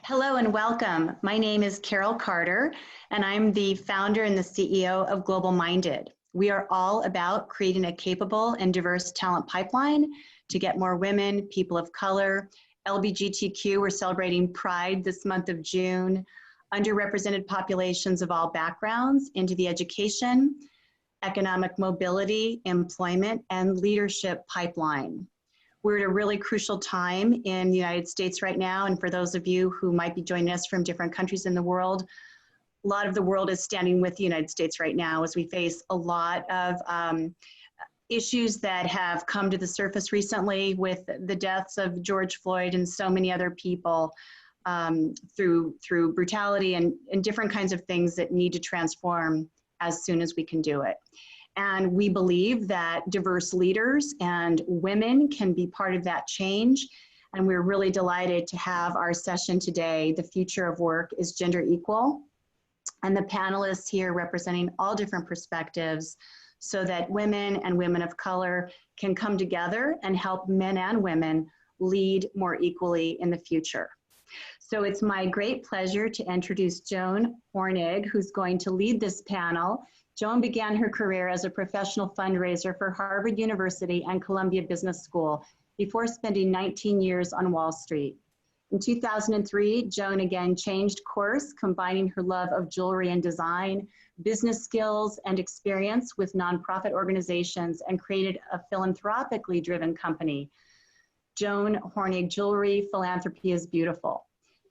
Hello and welcome. My name is Carol Carter, and I'm the founder and the CEO of GlobalMIndED. We are all about creating a capable and diverse talent pipeline to get more women, people of color, LGBTQ. We're celebrating Pride this month of June, underrepresented populations of all backgrounds into the education, economic mobility, employment, and leadership pipeline. We're at a really crucial time in the United States right now, and for those of you who might be joining us from different countries in the world, a lot of the world is standing with the United States right now as we face a lot of issues that have come to the surface recently with the deaths of George Floyd and so many other people through brutality and different kinds of things that need to transform as soon as we can do it. And we believe that diverse leaders and women can be part of that change. And we're really delighted to have our session today, The Future of Work is Gender Equal. And the panelists here representing all different perspectives so that women and women of color can come together and help men and women lead more equally in the future. So it's my great pleasure to introduce Joan Hornig, who's going to lead this panel. Joan began her career as a professional fundraiser for Harvard University and Columbia Business School before spending 19 years on Wall Street. In 2003, Joan again changed course, combining her love of jewelry and design, business skills, and experience with nonprofit organizations and created a philanthropically driven company. Joan Hornig Jewelry Philanthropy is Beautiful.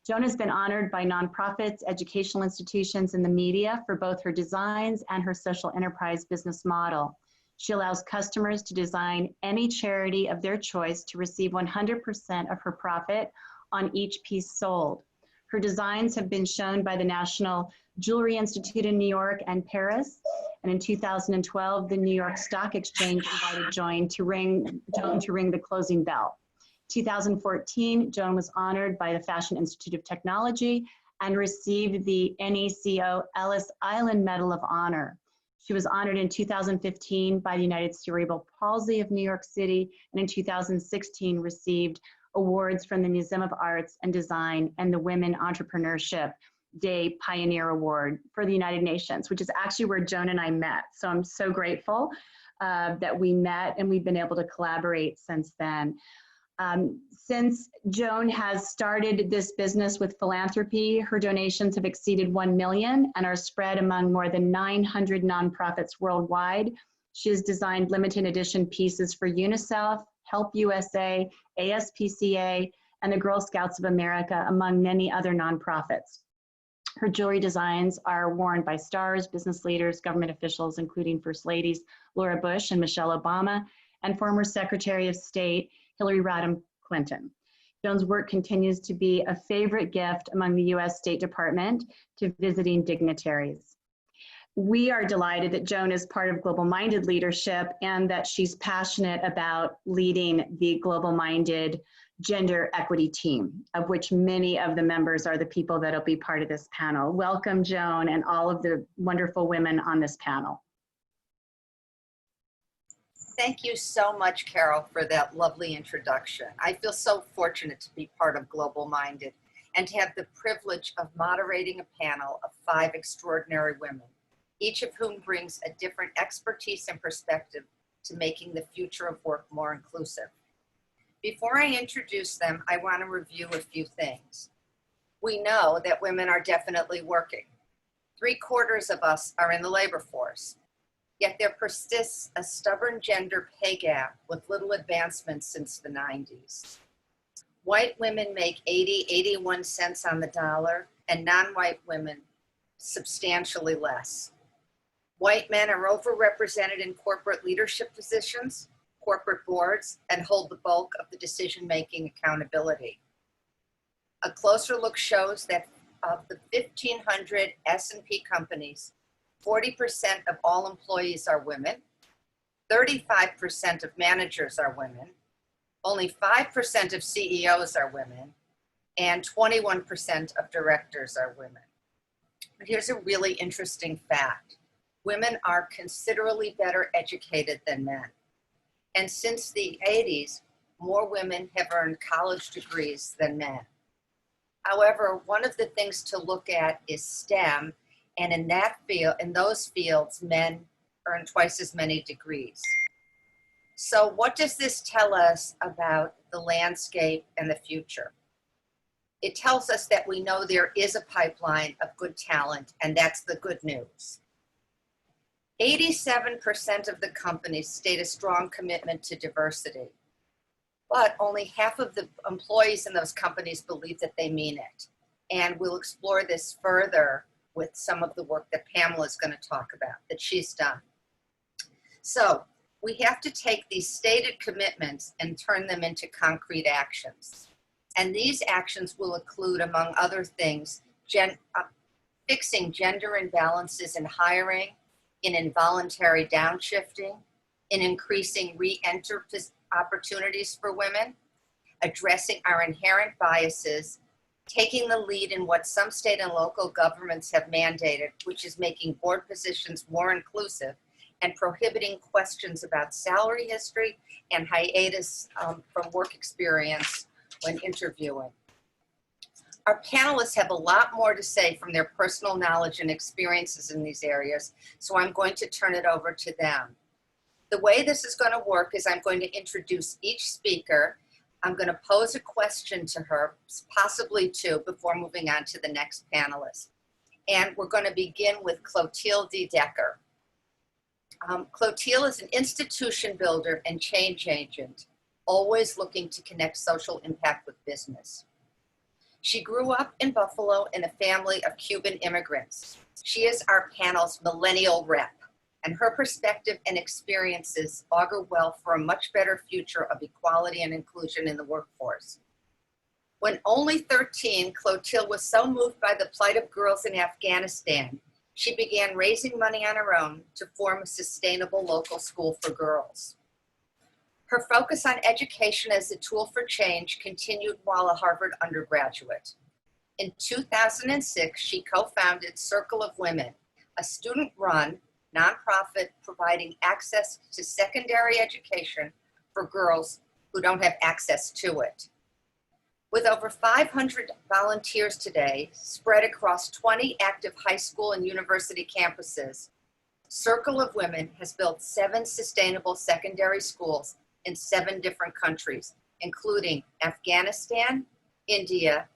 Joan has been honored by nonprofits, educational institutions, and the media for both her designs and her social enterprise business model. She allows customers to design any charity of their choice to receive 100% of her profit on each piece sold. Her designs have been shown by the National Jewelry Institute in New York and Paris. And in 2012, the New York Stock Exchange invited Joan to ring the closing bell. 2014, Joan was honored by the Fashion Institute of Technology and received the NECO Ellis Island Medal of Honor. She was honored in 2015 by the United Cerebral Palsy of New York City, and in 2016 received awards from the Museum of Arts and Design and the Women Entrepreneurship Day Pioneer Award for the United Nations, which is actually where Joan and I met. So I'm so grateful that we met and we've been able to collaborate since then. Since Joan has started this business with philanthropy, her donations have exceeded 1 million and are spread among more than 900 nonprofits worldwide. She has designed limited edition pieces for UNICEF, Help USA, ASPCA, and the Girl Scouts of America, among many other nonprofits. Her jewelry designs are worn by stars, business leaders, government officials, including First Ladies Laura Bush and Michelle Obama, and former Secretary of State Hillary Rodham Clinton. Joan's work continues to be a favorite gift among the U.S. State Department to visiting dignitaries. We are delighted that Joan is part of GlobalMIndED leadership and that she's passionate about leading the GlobalMIndED gender equity team, of which many of the members are the people that'll be part of this panel. Welcome, Joan, and all of the wonderful women on this panel. Thank you so much, Carol, for that lovely introduction. I feel so fortunate to be part of GlobalMIndED and to have the privilege of moderating a panel of 5 extraordinary women, each of whom brings a different expertise and perspective to making the future of work more inclusive. Before I introduce them, I want to review a few things. We know that women are definitely working. 3/4 of us are in the labor force. Yet there persists a stubborn gender pay gap with little advancement since the 90s. White women make 81 cents on the dollar, and non-white women substantially less. White men are overrepresented in corporate leadership positions, corporate boards, and hold the bulk of the decision-making accountability. A closer look shows that of the 1,500 S&P companies, 40% of all employees are women, 35% of managers are women, only 5% of CEOs are women, and 21% of directors are women. But here's a really interesting fact. Women are considerably better educated than men. And since the 80s, more women have earned college degrees than men. However, one of the things to look at is STEM, and in that field, in those fields, men earn twice as many degrees. So what does this tell us about the landscape and the future? It tells us that we know there is a pipeline of good talent, and that's the good news. 87% of the companies state a strong commitment to diversity, but only half of the employees in those companies believe that they mean it. And we'll explore this further with some of the work that Pamela is going to talk about, that she's done. So we have to take these stated commitments and turn them into concrete actions. And these actions will include, among other things, fixing gender imbalances in hiring, in involuntary downshifting, in increasing re-enter opportunities for women, addressing our inherent biases, taking the lead in what some state and local governments have mandated, which is making board positions more inclusive, and prohibiting questions about salary history and hiatus from work experience when interviewing. Our panelists have a lot more to say from their personal knowledge and experiences in these areas, so I'm going to turn it over to them. The way this is going to work is I'm going to introduce each speaker. I'm going to pose a question to her, possibly two, before moving on to the next panelist. And we're going to begin with Clotilde De Decker. Clotilde is an institution builder and change agent, always looking to connect social impact with business. She grew up in Buffalo in a family of Cuban immigrants. She is our panel's millennial rep, and her perspective and experiences augur well for a much better future of equality and inclusion in the workforce. When only 13, Clotilde was so moved by the plight of girls in Afghanistan, she began raising money on her own to form a sustainable local school for girls. Her focus on education as a tool for change continued while a Harvard undergraduate. In 2006, she co-founded Circle of Women, a student-run nonprofit providing access to secondary education for girls who don't have access to it. With over 500 volunteers today, spread across 20 active high school and university campuses, Circle of Women has built 7 sustainable secondary schools in 7 different countries, including Afghanistan, India,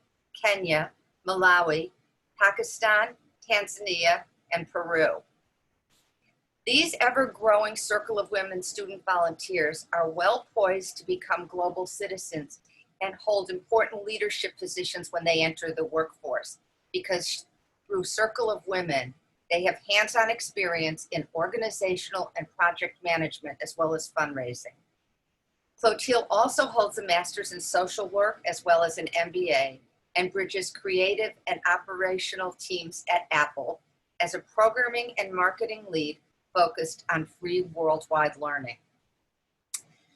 Kenya, Malawi, Pakistan, Tanzania, and Peru. These ever-growing Circle of Women student volunteers are well poised to become global citizens and hold important leadership positions when they enter the workforce, because through Circle of Women, they have hands-on experience in organizational and project management as well as fundraising. Clotilde also holds a master's in social work as well as an MBA, and bridges creative and operational teams at Apple as a programming and marketing lead focused on free worldwide learning.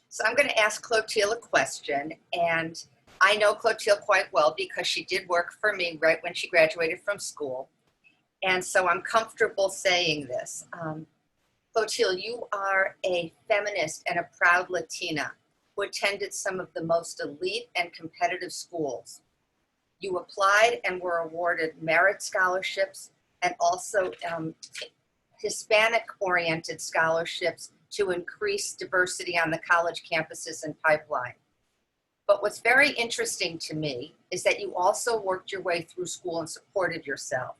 So I'm going to ask Clotilde a question, and I know Clotilde quite well because she did work for me right when she graduated from school, and so I'm comfortable saying this. Clotilde, you are a feminist and a proud Latina who attended some of the most elite and competitive schools. You applied and were awarded merit scholarships and also Hispanic-oriented scholarships to increase diversity on the college campuses and pipeline. But what's very interesting to me is that you also worked your way through school and supported yourself.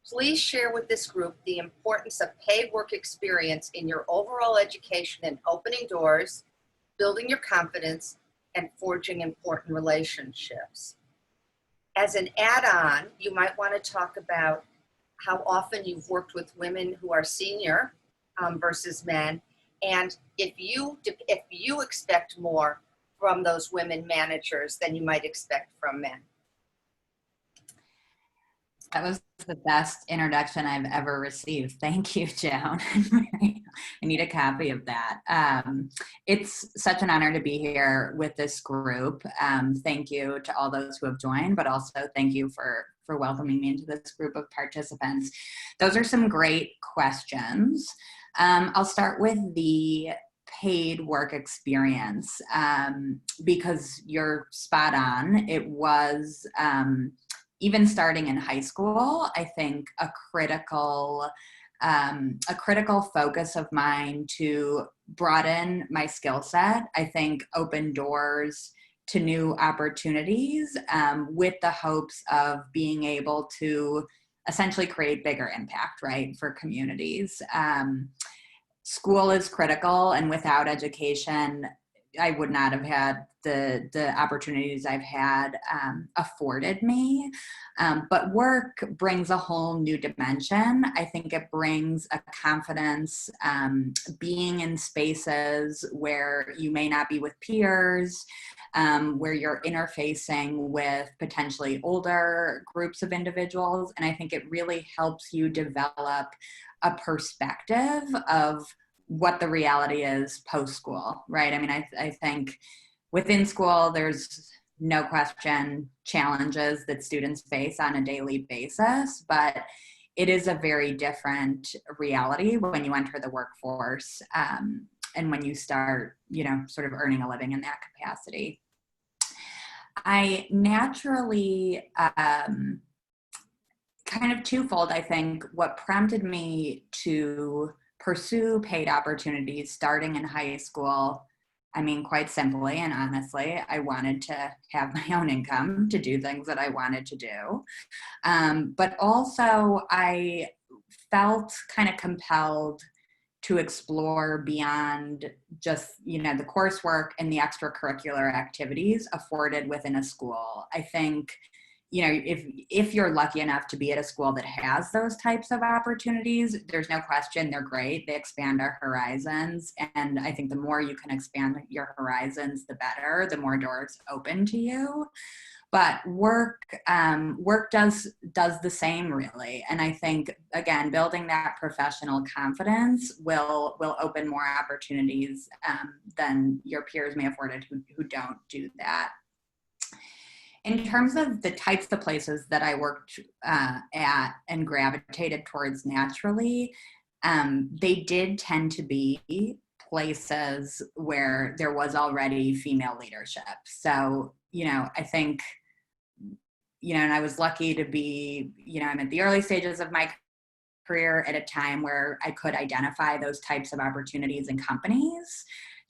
Please share with this group the importance of paid work experience in your overall education and opening doors, building your confidence, and forging important relationships. As an add-on, you might want to talk about how often you've worked with women who are senior versus men, and if you expect more from those women managers than you might expect from men. That was the best introduction I've ever received. Thank you, Joan. I need a copy of that. It's such an honor to be here with this group. Thank you to all those who have joined, but also thank you for welcoming me into this group of participants. Those are some great questions. I'll start with the paid work experience, because you're spot on. It was, even starting in high school, I think a critical focus of mine to broaden my skill set, I think open doors to new opportunities, with the hopes of being able to essentially create bigger impact, right, for communities. School is critical, and without education, I would not have had the opportunities I've had afforded me. But work brings a whole new dimension. I think it brings a confidence, being in spaces where you may not be with peers, where you're interfacing with potentially older groups of individuals. And I think it really helps you develop a perspective of what the reality is post-school, right? I mean, I think within school, there's no question challenges that students face on a daily basis, but it is a very different reality when you enter the workforce, and when you start, sort of earning a living in that capacity. I naturally, kind of twofold, I think, what prompted me to pursue paid opportunities starting in high school. I mean, quite simply and honestly, I wanted to have my own income to do things that I wanted to do. But also I felt kind of compelled to explore beyond just, the coursework and the extracurricular activities afforded within a school. I think, if you're lucky enough to be at a school that has those types of opportunities, there's no question they're great. They expand our horizons. And I think the more you can expand your horizons, the better, the more doors open to you. But work does the same, really. And I think, again, building that professional confidence will open more opportunities than your peers may afford it who don't do that. In terms of the types of places that I worked at and gravitated towards naturally, they did tend to be places where there was already female leadership. So, I think, and I was lucky to be, I'm at the early stages of my career at a time where I could identify those types of opportunities in companies.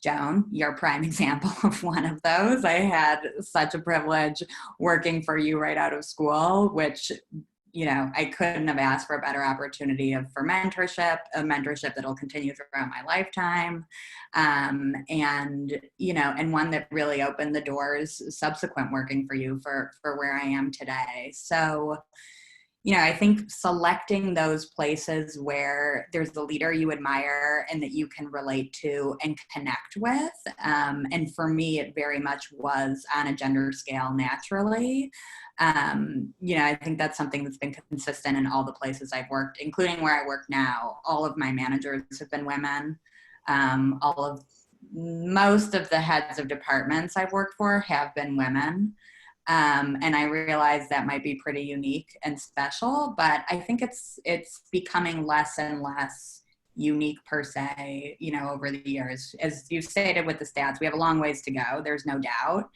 Joan, you're a prime example of one of those. I had such a privilege working for you right out of school, which, I couldn't have asked for a better opportunity for mentorship, a mentorship that'll continue throughout my lifetime. And one that really opened the doors subsequent working for you for where I am today. So, I think selecting those places where there's the leader you admire and that you can relate to and connect with. And for me, it very much was on a gender scale naturally. I think that's something that's been consistent in all the places I've worked, including where I work now. All of my managers have been women. Most of the heads of departments I've worked for have been women. And I realize that might be pretty unique and special, but I think it's becoming less and less unique per se, over the years. As you stated with the stats, we have a long ways to go, there's no doubt.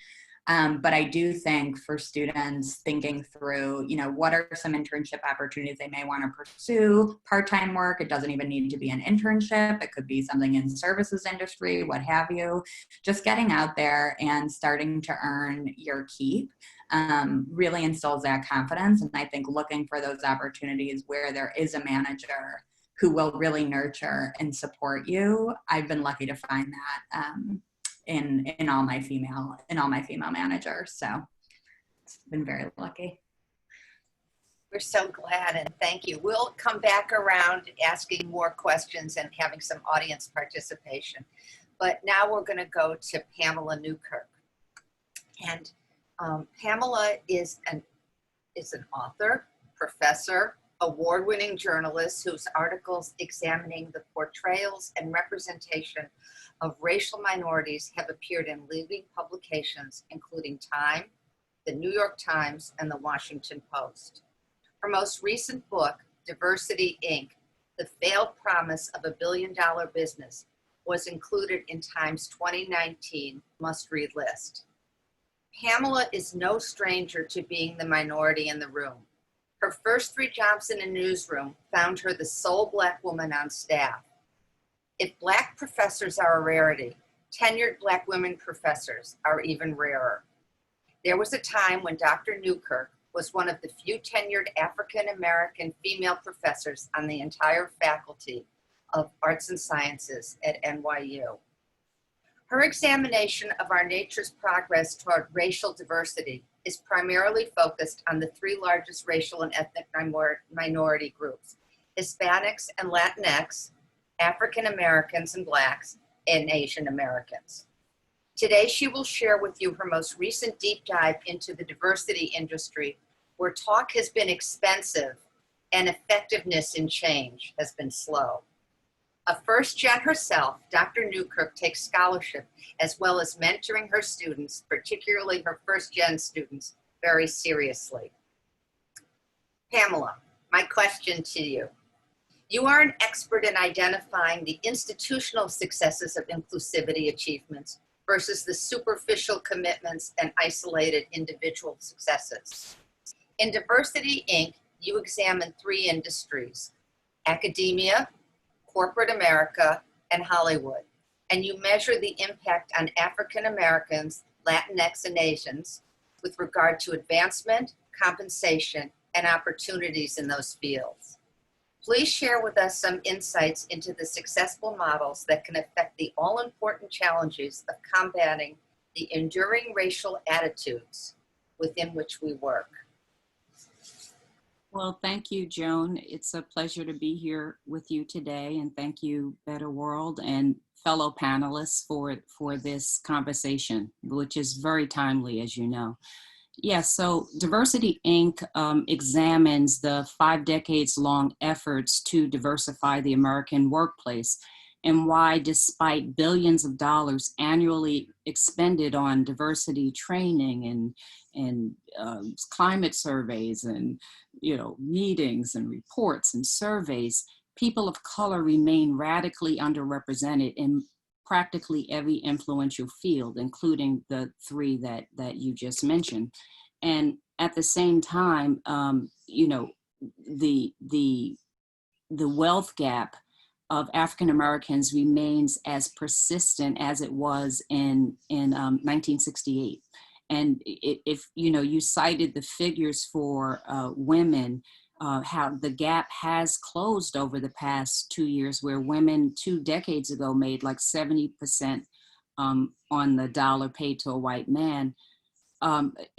But I do think for students thinking through, what are some internship opportunities they may want to pursue, part-time work, it doesn't even need to be an internship, it could be something in services industry, what have you, just getting out there and starting to earn your keep really instills that confidence. And I think looking for those opportunities where there is a manager who will really nurture and support you, I've been lucky to find that in all my female managers. So it's been very lucky. We're so glad, and thank you. We'll come back around asking more questions and having some audience participation. But now we're going to go to Pamela Newkirk. And Pamela is an author, professor, award-winning journalist whose articles examining the portrayals and representation of racial minorities have appeared in leading publications, including Time, the New York Times, and the Washington Post. Her most recent book, Diversity, Inc., The Failed Promise of a Billion-Dollar Business, was included in Time's 2019 must-read list. Pamela is no stranger to being the minority in the room. Her first 3 jobs in a newsroom found her the sole Black woman on staff. If Black professors are a rarity, tenured Black women professors are even rarer. There was a time when Dr. Newkirk was one of the few tenured African-American female professors on the entire faculty of Arts and Sciences at NYU. Her examination of our nature's progress toward racial diversity is primarily focused on the 3 largest racial and ethnic minority groups: Hispanics and Latinx, African Americans and Blacks, and Asian Americans. Today, she will share with you her most recent deep dive into the diversity industry, where talk has been expensive and effectiveness in change has been slow. A first gen herself, Dr. Newkirk takes scholarship as well as mentoring her students, particularly her first gen students, very seriously. Pamela, my question to you. You are an expert in identifying the institutional successes of inclusivity achievements versus the superficial commitments and isolated individual successes. In Diversity, Inc., you examine 3 industries: academia, corporate America, and Hollywood, and you measure the impact on African Americans, Latinx, and Asians with regard to advancement, compensation, and opportunities in those fields. Please share with us some insights into the successful models that can affect the all-important challenges of combating the enduring racial attitudes within which we work. Well, thank you, Joan. It's a pleasure to be here with you today, and thank you, Better World, and fellow panelists for this conversation, which is very timely, as you know. Yes, so Diversity, Inc. Examines the 5 decades long efforts to diversify the American workplace and why, despite billions of dollars annually expended on diversity training and climate surveys and meetings and reports and surveys, people of color remain radically underrepresented in practically every influential field, including the 3 that you just mentioned. And at the same time, the wealth gap of African Americans remains as persistent as it was in 1968. And if you cited the figures for women, how the gap has closed over the past 2 years, where women 2 decades ago made like 70% on the dollar paid to a white man.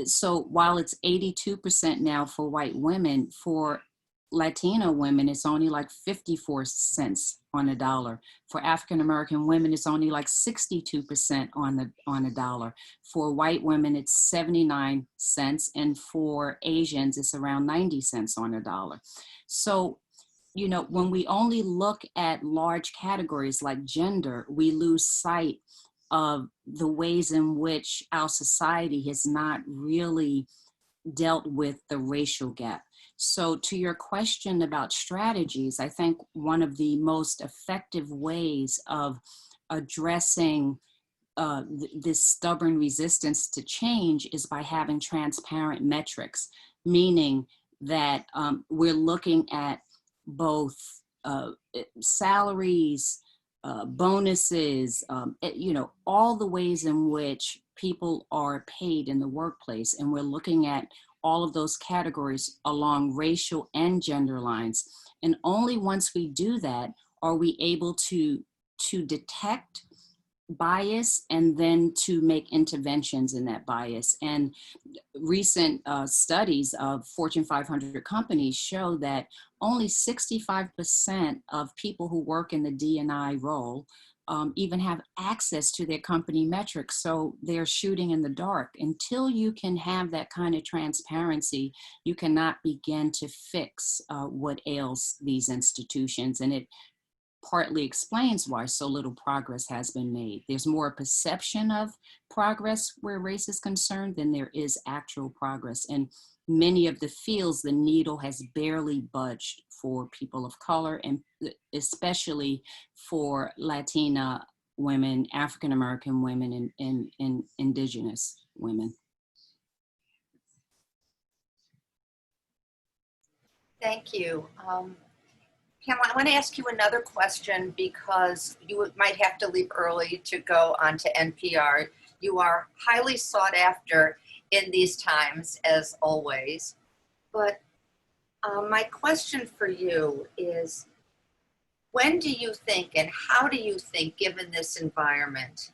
So while it's 82% now for white women, for Latino women, it's only like 54 cents on a dollar. For African American women, it's only like 62% on a dollar. For white women, it's 79 cents. And for Asians, it's around 90 cents on a dollar. So, when we only look at large categories like gender, we lose sight of the ways in which our society has not really dealt with the racial gap. So to your question about strategies, I think one of the most effective ways of addressing this stubborn resistance to change is by having transparent metrics, meaning that we're looking at both salaries, bonuses, all the ways in which people are paid in the workplace. And we're looking at all of those categories along racial and gender lines. And only once we do that are we able to detect bias and then to make interventions in that bias. And recent studies of Fortune 500 companies show that only 65% of people who work in the D&I role even have access to their company metrics. So they're shooting in the dark. Until you can have that kind of transparency, you cannot begin to fix what ails these institutions. And it partly explains why so little progress has been made. There's more perception of progress where race is concerned than there is actual progress. And many of the fields, the needle has barely budged for people of color, and especially for Latina women, African American women, and indigenous women. Thank you. Pamela, I want to ask you another question because you might have to leave early to go on to NPR. You are highly sought after in these times, as always. But my question for you is, when do you think and how do you think, given this environment,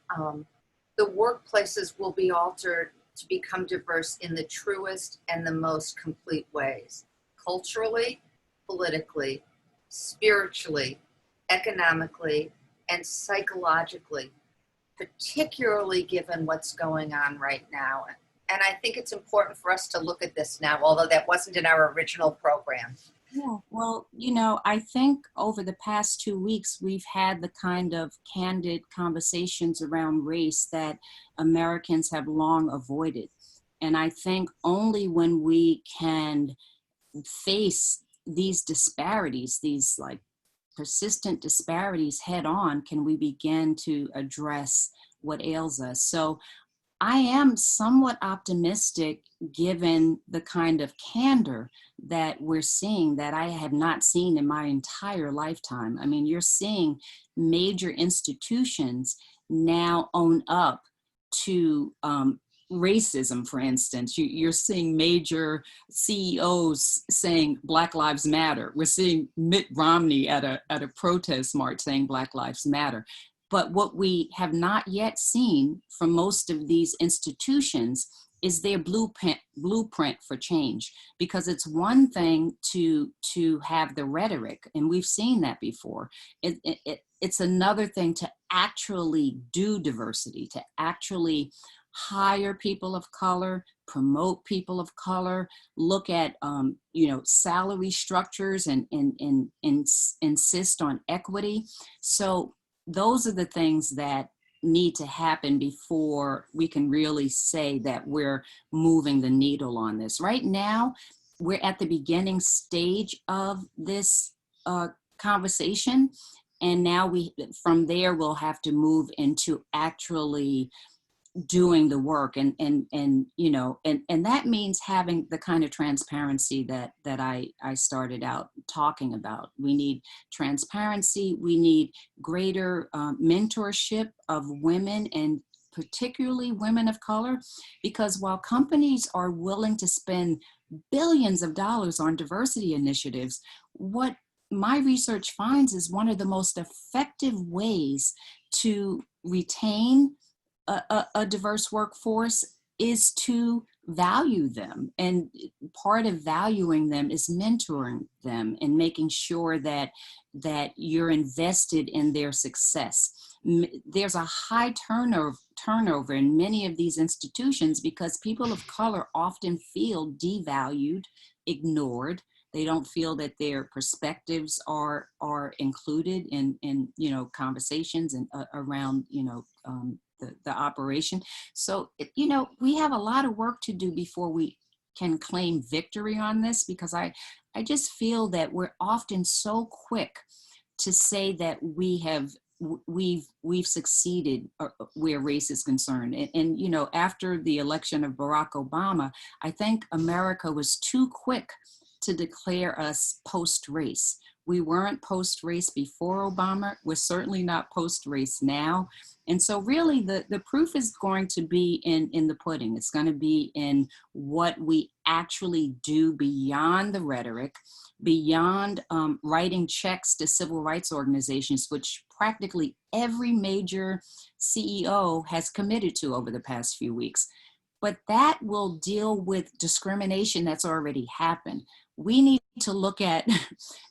the workplaces will be altered to become diverse in the truest and the most complete ways? Culturally, politically, spiritually, economically, and psychologically, particularly given what's going on right now. And I think it's important for us to look at this now, although that wasn't in our original program. Yeah, well, you know, I think over the past 2 weeks, we've had the kind of candid conversations around race that Americans have long avoided. And I think only when we can face these disparities, these like persistent disparities head on, can we begin to address what ails us. So I am somewhat optimistic given the kind of candor that we're seeing that I have not seen in my entire lifetime. I mean, you're seeing major institutions now own up to racism, for instance. You're seeing major CEOs saying Black Lives Matter. We're seeing Mitt Romney at a protest march saying Black Lives Matter. But what we have not yet seen from most of these institutions is their blueprint for change. Because it's one thing to have the rhetoric, and we've seen that before. It's another thing to actually do diversity, to actually hire people of color, promote people of color, look at salary structures and insist on equity. So those are the things that need to happen before we can really say that we're moving the needle on this. Right now, we're at the beginning stage of this conversation. And now from there, we'll have to move into actually doing the work, and that means having the kind of transparency that I started out talking about. We need transparency. We need greater mentorship of women, and particularly women of color, because while companies are willing to spend billions of dollars on diversity initiatives, what my research finds is one of the most effective ways to retain a diverse workforce is to value them. And part of valuing them is mentoring them and making sure that you're invested in their success. There's a high turnover in many of these institutions because people of color often feel devalued, ignored. They don't feel that their perspectives are included in conversations and around the operation. So we have a lot of work to do before we can claim victory on this, because I just feel that we're often so quick to say that we've succeeded where race is concerned. And after the election of Barack Obama, I think America was too quick to declare us post-race. We weren't post-race before Obama. We're certainly not post-race now. And so really the proof is going to be in the pudding. It's going to be in what we actually do beyond the rhetoric, beyond writing checks to civil rights organizations, which practically every major CEO has committed to over the past few weeks. But that will deal with discrimination that's already happened. We need to look at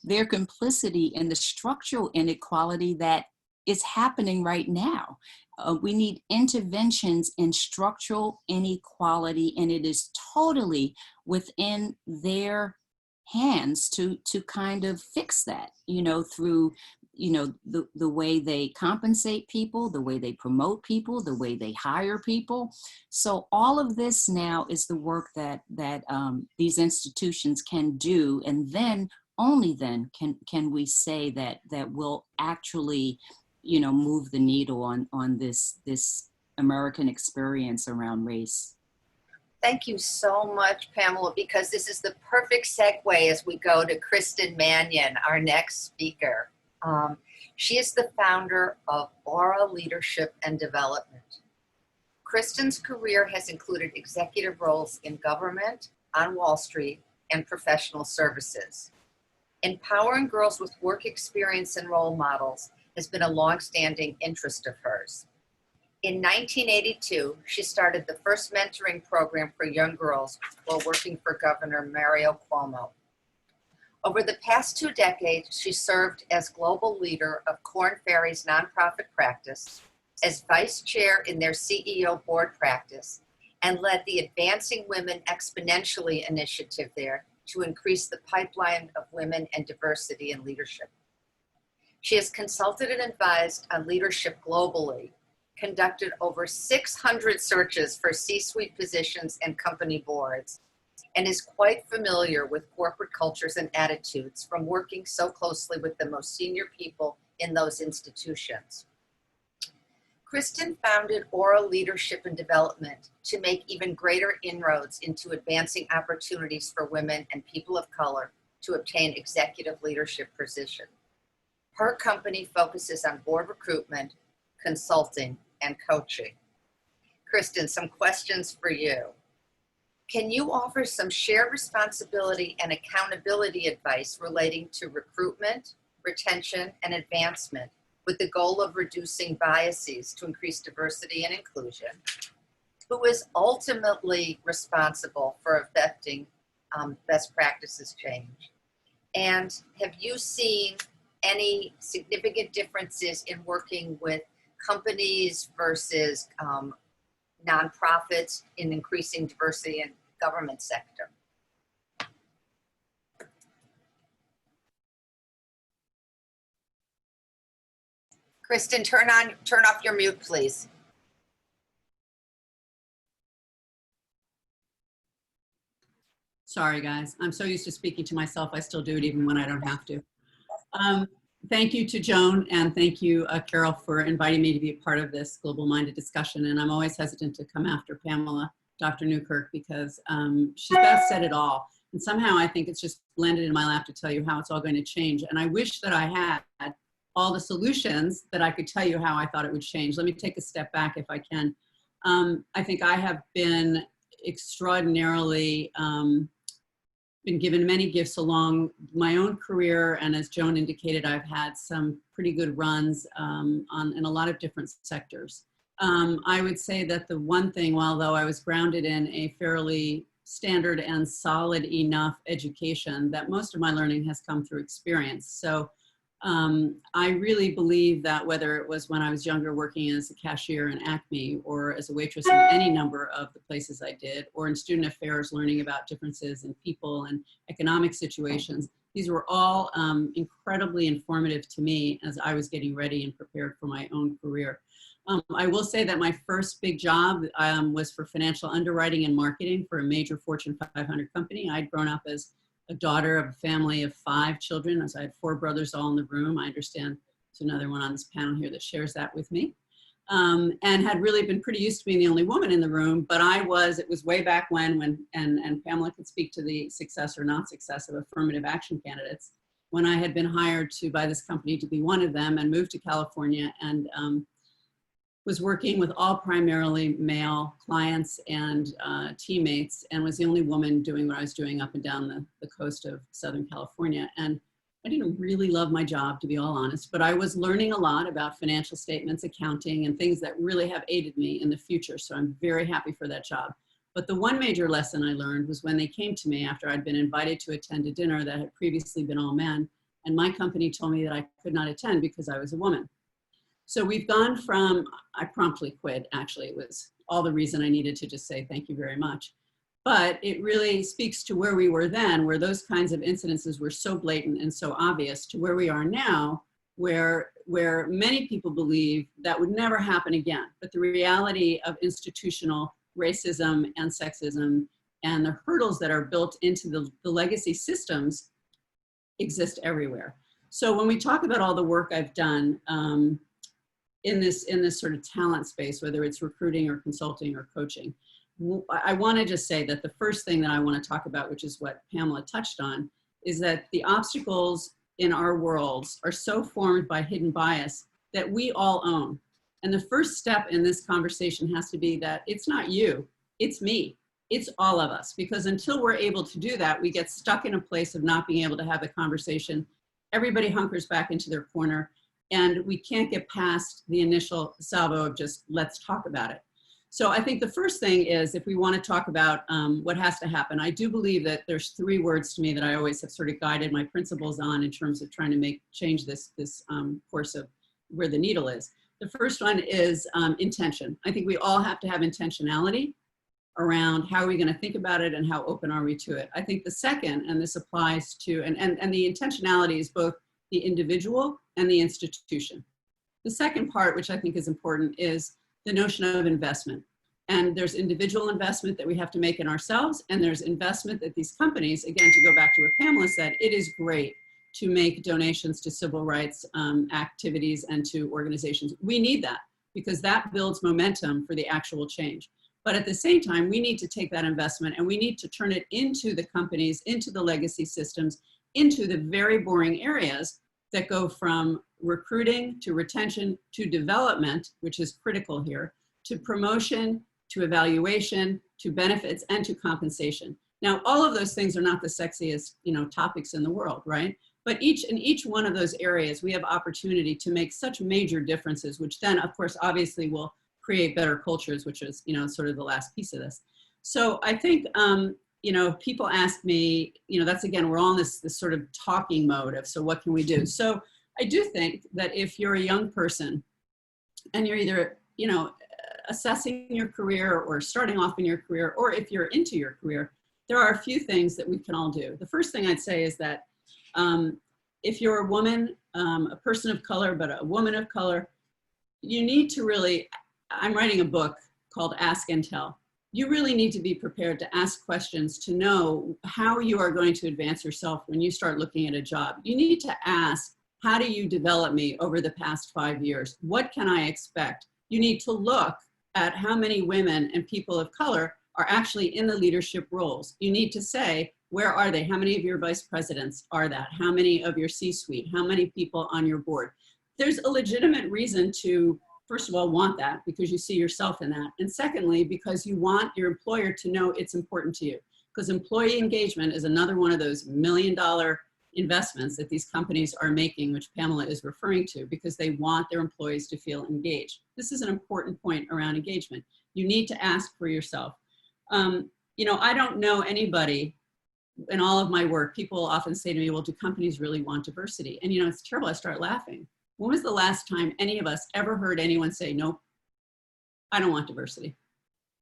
their complicity in the structural inequality that is happening right now. We need interventions in structural inequality, and it is totally within their hands to kind of fix that, through the way they compensate people, the way they promote people, the way they hire people. So all of this now is the work that these institutions can do, and then only then can we say that we'll actually you know, move the needle on this American experience around race. Thank you so much, Pamela, because this is the perfect segue as we go to Kristin Mannion, our next speaker. She is the founder of Aura Leadership and Development. Kristin's career has included executive roles in government, on Wall Street, and professional services. Empowering girls with work experience and role models has been a longstanding interest of hers. In 1982, she started the first mentoring program for young girls while working for Governor Mario Cuomo. Over the past 2 decades, she served as global leader of Korn Ferry's nonprofit practice, as vice chair in their CEO board practice, and led the Advancing Women Exponentially initiative there to increase the pipeline of women and diversity in leadership. She has consulted and advised on leadership globally, conducted over 600 searches for C-suite positions and company boards, and is quite familiar with corporate cultures and attitudes from working so closely with the most senior people in those institutions. Kristin founded Aura Leadership and Development to make even greater inroads into advancing opportunities for women and people of color to obtain executive leadership positions. Her company focuses on board recruitment, consulting, and coaching. Kristin, some questions for you. Can you offer some shared responsibility and accountability advice relating to recruitment, retention, and advancement with the goal of reducing biases to increase diversity and inclusion? Who is ultimately responsible for affecting best practices change? And have you seen any significant differences in working with companies versus nonprofits in increasing diversity in government sector? Kristin, turn off your mute, please. Sorry, guys. I'm so used to speaking to myself, I still do it even when I don't have to. Thank you to Joan, and thank you, Carol, for inviting me to be a part of this global-minded discussion. And I'm always hesitant to come after Pamela, Dr. Newkirk, because she's best said it all. And somehow I think it's just blended in my lap to tell you how it's all going to change. And I wish that I had all the solutions that I could tell you how I thought it would change. Let me take a step back if I can. I think I have been extraordinarily been given many gifts along my own career, and as Joan indicated, I've had some pretty good runs in a lot of different sectors. I would say that the one thing, although I was grounded in a fairly standard and solid enough education, that most of my learning has come through experience. So I really believe that whether it was when I was younger working as a cashier in Acme or as a waitress in any number of the places I did, or in student affairs learning about differences in people and economic situations, these were all incredibly informative to me as I was getting ready and prepared for my own career. I will say that my first big job was for financial underwriting and marketing for a major Fortune 500 company. I'd grown up as a daughter of a family of 5 children, as I had 4 brothers all in the room. I understand there's another one on this panel here that shares that with me. And had really been pretty used to being the only woman in the room, but it was way back when and Pamela could speak to the success or not success of affirmative action candidates, when I had been hired by this company to be one of them and moved to California and was working with all primarily male clients and teammates, and was the only woman doing what I was doing up and down the coast of Southern California. And I didn't really love my job, to be all honest, but I was learning a lot about financial statements, accounting, and things that really have aided me in the future. So I'm very happy for that job. But the one major lesson I learned was when they came to me after I'd been invited to attend a dinner that had previously been all men, and my company told me that I could not attend because I was a woman. So we've gone from, I promptly quit, actually. It was all the reason I needed to just say thank you very much. But it really speaks to where we were then, where those kinds of incidences were so blatant and so obvious, to where we are now, where many people believe that would never happen again. But the reality of institutional racism and sexism and the hurdles that are built into the legacy systems exist everywhere. So when we talk about all the work I've done, in this sort of talent space, whether it's recruiting or consulting or coaching. I want to just say that the first thing that I want to talk about, which is what Pamela touched on, is that the obstacles in our worlds are so formed by hidden bias that we all own. And the first step in this conversation has to be that it's not you, it's me, it's all of us. Because until we're able to do that, we get stuck in a place of not being able to have the conversation. Everybody hunkers back into their corner, and we can't get past the initial salvo of just, let's talk about it. So I think the first thing is, if we want to talk about what has to happen, I do believe that there's 3 words to me that I always have sort of guided my principles on in terms of trying to change this course of where the needle is. The first one is intention. I think we all have to have intentionality around how are we going to think about it and how open are we to it. I think the second, and this applies to, and the intentionality is both the individual and the institution. The second part, which I think is important, is the notion of investment. And there's individual investment that we have to make in ourselves, and there's investment that these companies, again, to go back to what Pamela said, it is great to make donations to civil rights activities and to organizations. We need that because that builds momentum for the actual change. But at the same time, we need to take that investment and we need to turn it into the companies, into the legacy systems, into the very boring areas that go from recruiting to retention to development, which is critical here, to promotion, to evaluation, to benefits, and to compensation. Now, all of those things are not the sexiest, topics in the world, right? But in each one of those areas, we have opportunity to make such major differences, which then, of course, obviously will create better cultures, which is, sort of the last piece of this. So I think, people ask me, that's again, we're all in this sort of talking mode of, so what can we do? So I do think that if you're a young person and you're either, assessing your career or starting off in your career, or if you're into your career, there are a few things that we can all do. The first thing I'd say is that if you're a woman, a person of color, but a woman of color, you need to really, I'm writing a book called Ask and Tell. You really need to be prepared to ask questions to know how you are going to advance yourself when you start looking at a job. You need to ask, how do you develop me over the past 5 years? What can I expect? You need to look at how many women and people of color are actually in the leadership roles. You need to say, where are they? How many of your vice presidents are that? How many of your C-suite? How many people on your board? There's a legitimate reason to, first of all, want that because you see yourself in that. And secondly, because you want your employer to know it's important to you. Because employee engagement is another one of those $1 million investments that these companies are making, which Pamela is referring to, because they want their employees to feel engaged. This is an important point around engagement. You need to ask for yourself. I don't know anybody in all of my work. People often say to me, well, do companies really want diversity? And it's terrible, I start laughing. When was the last time any of us ever heard anyone say, nope, I don't want diversity?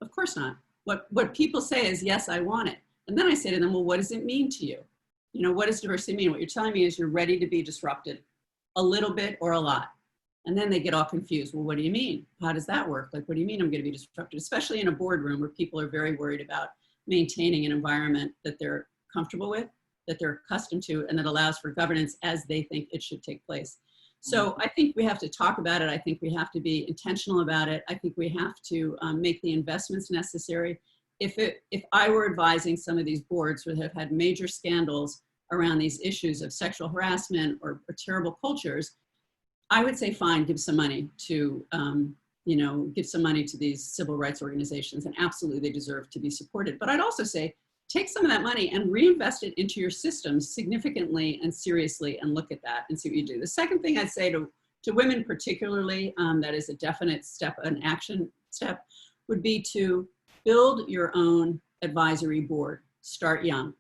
Of course not. What people say is, yes, I want it. And then I say to them, well, what does it mean to you? What does diversity mean? What you're telling me is you're ready to be disrupted a little bit or a lot. And then they get all confused. Well, what do you mean? How does that work? Like, what do you mean I'm going to be disrupted? Especially in a boardroom where people are very worried about maintaining an environment that they're comfortable with, that they're accustomed to, and that allows for governance as they think it should take place. So I think we have to talk about it. I think we have to be intentional about it. I think we have to make the investments necessary. If I were advising some of these boards that have had major scandals around these issues of sexual harassment or terrible cultures, I would say, fine, give some money to, give some money to these civil rights organizations, and absolutely they deserve to be supported. But I'd also say, take some of that money and reinvest it into your systems significantly and seriously, and look at that and see what you do. The second thing I'd say to women particularly, that is a definite step, an action step, would be to build your own advisory board. Start young.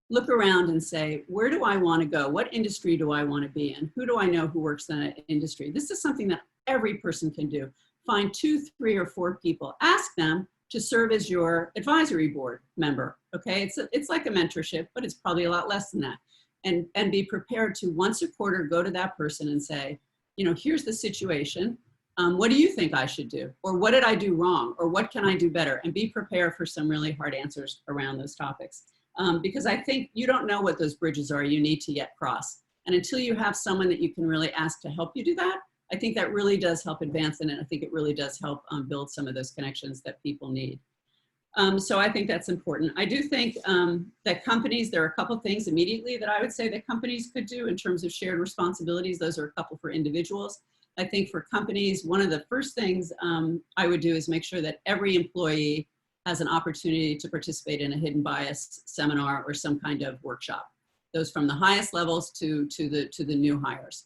Look around and say, where do I want to go? What industry do I want to be in? Who do I know who works in that industry? This is something that every person can do. Find 2, 3, or 4 people. Ask them to serve as your advisory board member, okay? It's like a mentorship, but it's probably a lot less than that. And be prepared to once a quarter go to that person and say, here's the situation. What do you think I should do? Or what did I do wrong? Or what can I do better? And be prepared for some really hard answers around those topics. Because I think you don't know what those bridges are you need to yet cross. And until you have someone that you can really ask to help you do that, I think that really does help advance it, and I think it really does help build some of those connections that people need. So I think that's important. I do think that companies, there are a couple of things immediately that I would say that companies could do in terms of shared responsibilities. Those are a couple for individuals. I think for companies, one of the first things I would do is make sure that every employee has an opportunity to participate in a hidden bias seminar or some kind of workshop. Those from the highest levels to the new hires.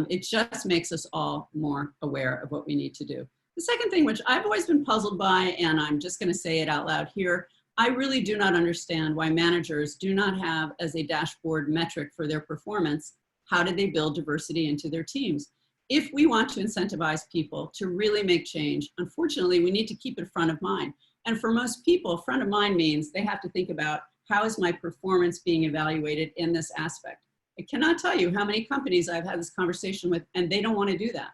It just makes us all more aware of what we need to do. The second thing, which I've always been puzzled by, and I'm just going to say it out loud here, I really do not understand why managers do not have as a dashboard metric for their performance, how did they build diversity into their teams? If we want to incentivize people to really make change, unfortunately, we need to keep it front of mind. And for most people, front of mind means they have to think about, how is my performance being evaluated in this aspect? I cannot tell you how many companies I've had this conversation with, and they don't want to do that.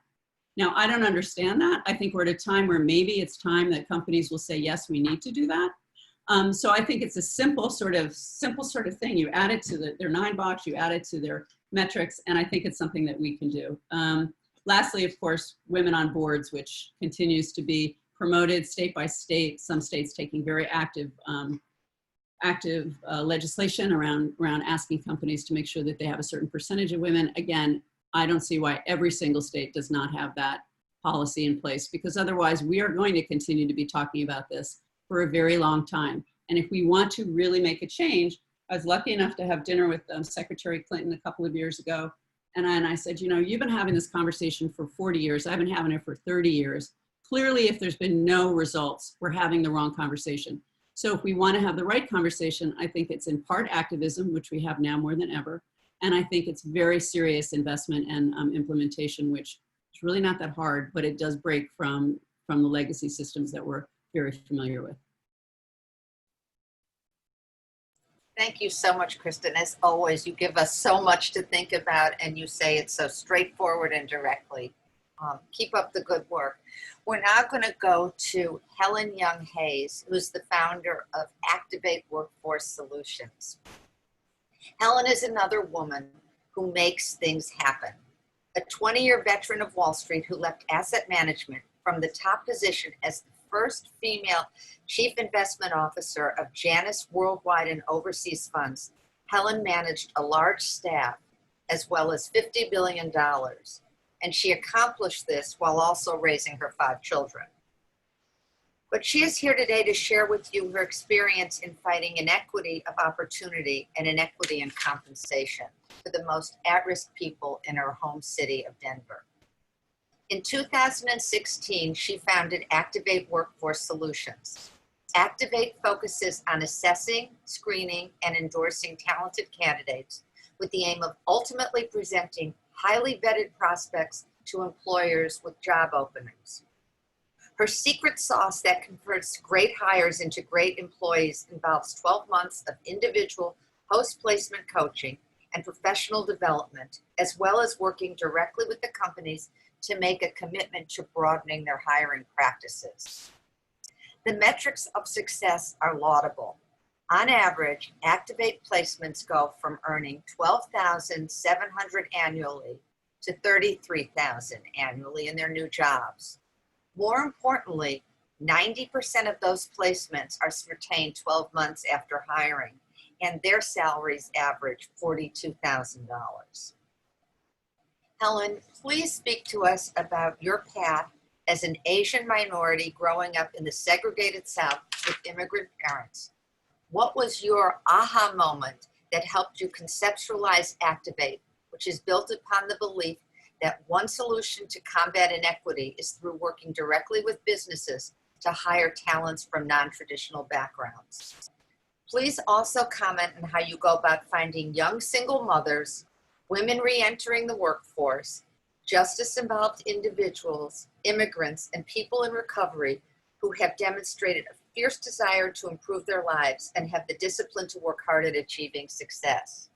Now, I don't understand that. I think we're at a time where maybe it's time that companies will say, yes, we need to do that. So I think it's a simple sort of thing. You add it to their 9-box, you add it to their metrics, and I think it's something that we can do. Lastly, of course, women on boards, which continues to be promoted state by state, some states taking very active legislation around asking companies to make sure that they have a certain percentage of women. Again, I don't see why every single state does not have that policy in place, because otherwise we are going to continue to be talking about this for a very long time. And if we want to really make a change, I was lucky enough to have dinner with Secretary Clinton a couple of years ago. And I said, you know, you've been having this conversation for 40 years. I've been having it for 30 years. Clearly, if there's been no results, we're having the wrong conversation. So if we want to have the right conversation, I think it's in part activism, which we have now more than ever. And I think it's very serious investment and implementation, which is really not that hard, but it does break from the legacy systems that we're very familiar with. Thank you so much, Kristin. As always, you give us so much to think about, and you say it so straightforward and directly. Keep up the good work. We're now going to go to Helen Hayes, who's the founder of Activate Workforce Solutions. Helen is another woman who makes things happen. A 20-year veteran of Wall Street who left asset management from the top position as the first female chief investment officer of Janus Worldwide and Overseas Funds, Helen managed a large staff as well as $50 billion. And she accomplished this while also raising her 5 children. But she is here today to share with you her experience in fighting inequity of opportunity and inequity in compensation for the most at-risk people in her home city of Denver. In 2016, she founded Activate Workforce Solutions. Activate focuses on assessing, screening, and endorsing talented candidates with the aim of ultimately presenting highly vetted prospects to employers with job openings. Her secret sauce that converts great hires into great employees involves 12 months of individual post-placement coaching and professional development, as well as working directly with the companies to make a commitment to broadening their hiring practices. The metrics of success are laudable. On average, Activate placements go from earning $12,700 annually to $33,000 annually in their new jobs. More importantly, 90% of those placements are retained 12 months after hiring, and their salaries average $42,000. Helen, please speak to us about your path as an Asian minority growing up in the segregated South with immigrant parents. What was your aha moment that helped you conceptualize Activate, which is built upon the belief that one solution to combat inequity is through working directly with businesses to hire talents from non-traditional backgrounds? Please also comment on how you go about finding young single mothers, women re-entering the workforce, justice-involved individuals, immigrants, and people in recovery who have demonstrated a fierce desire to improve their lives and have the discipline to work hard at achieving success.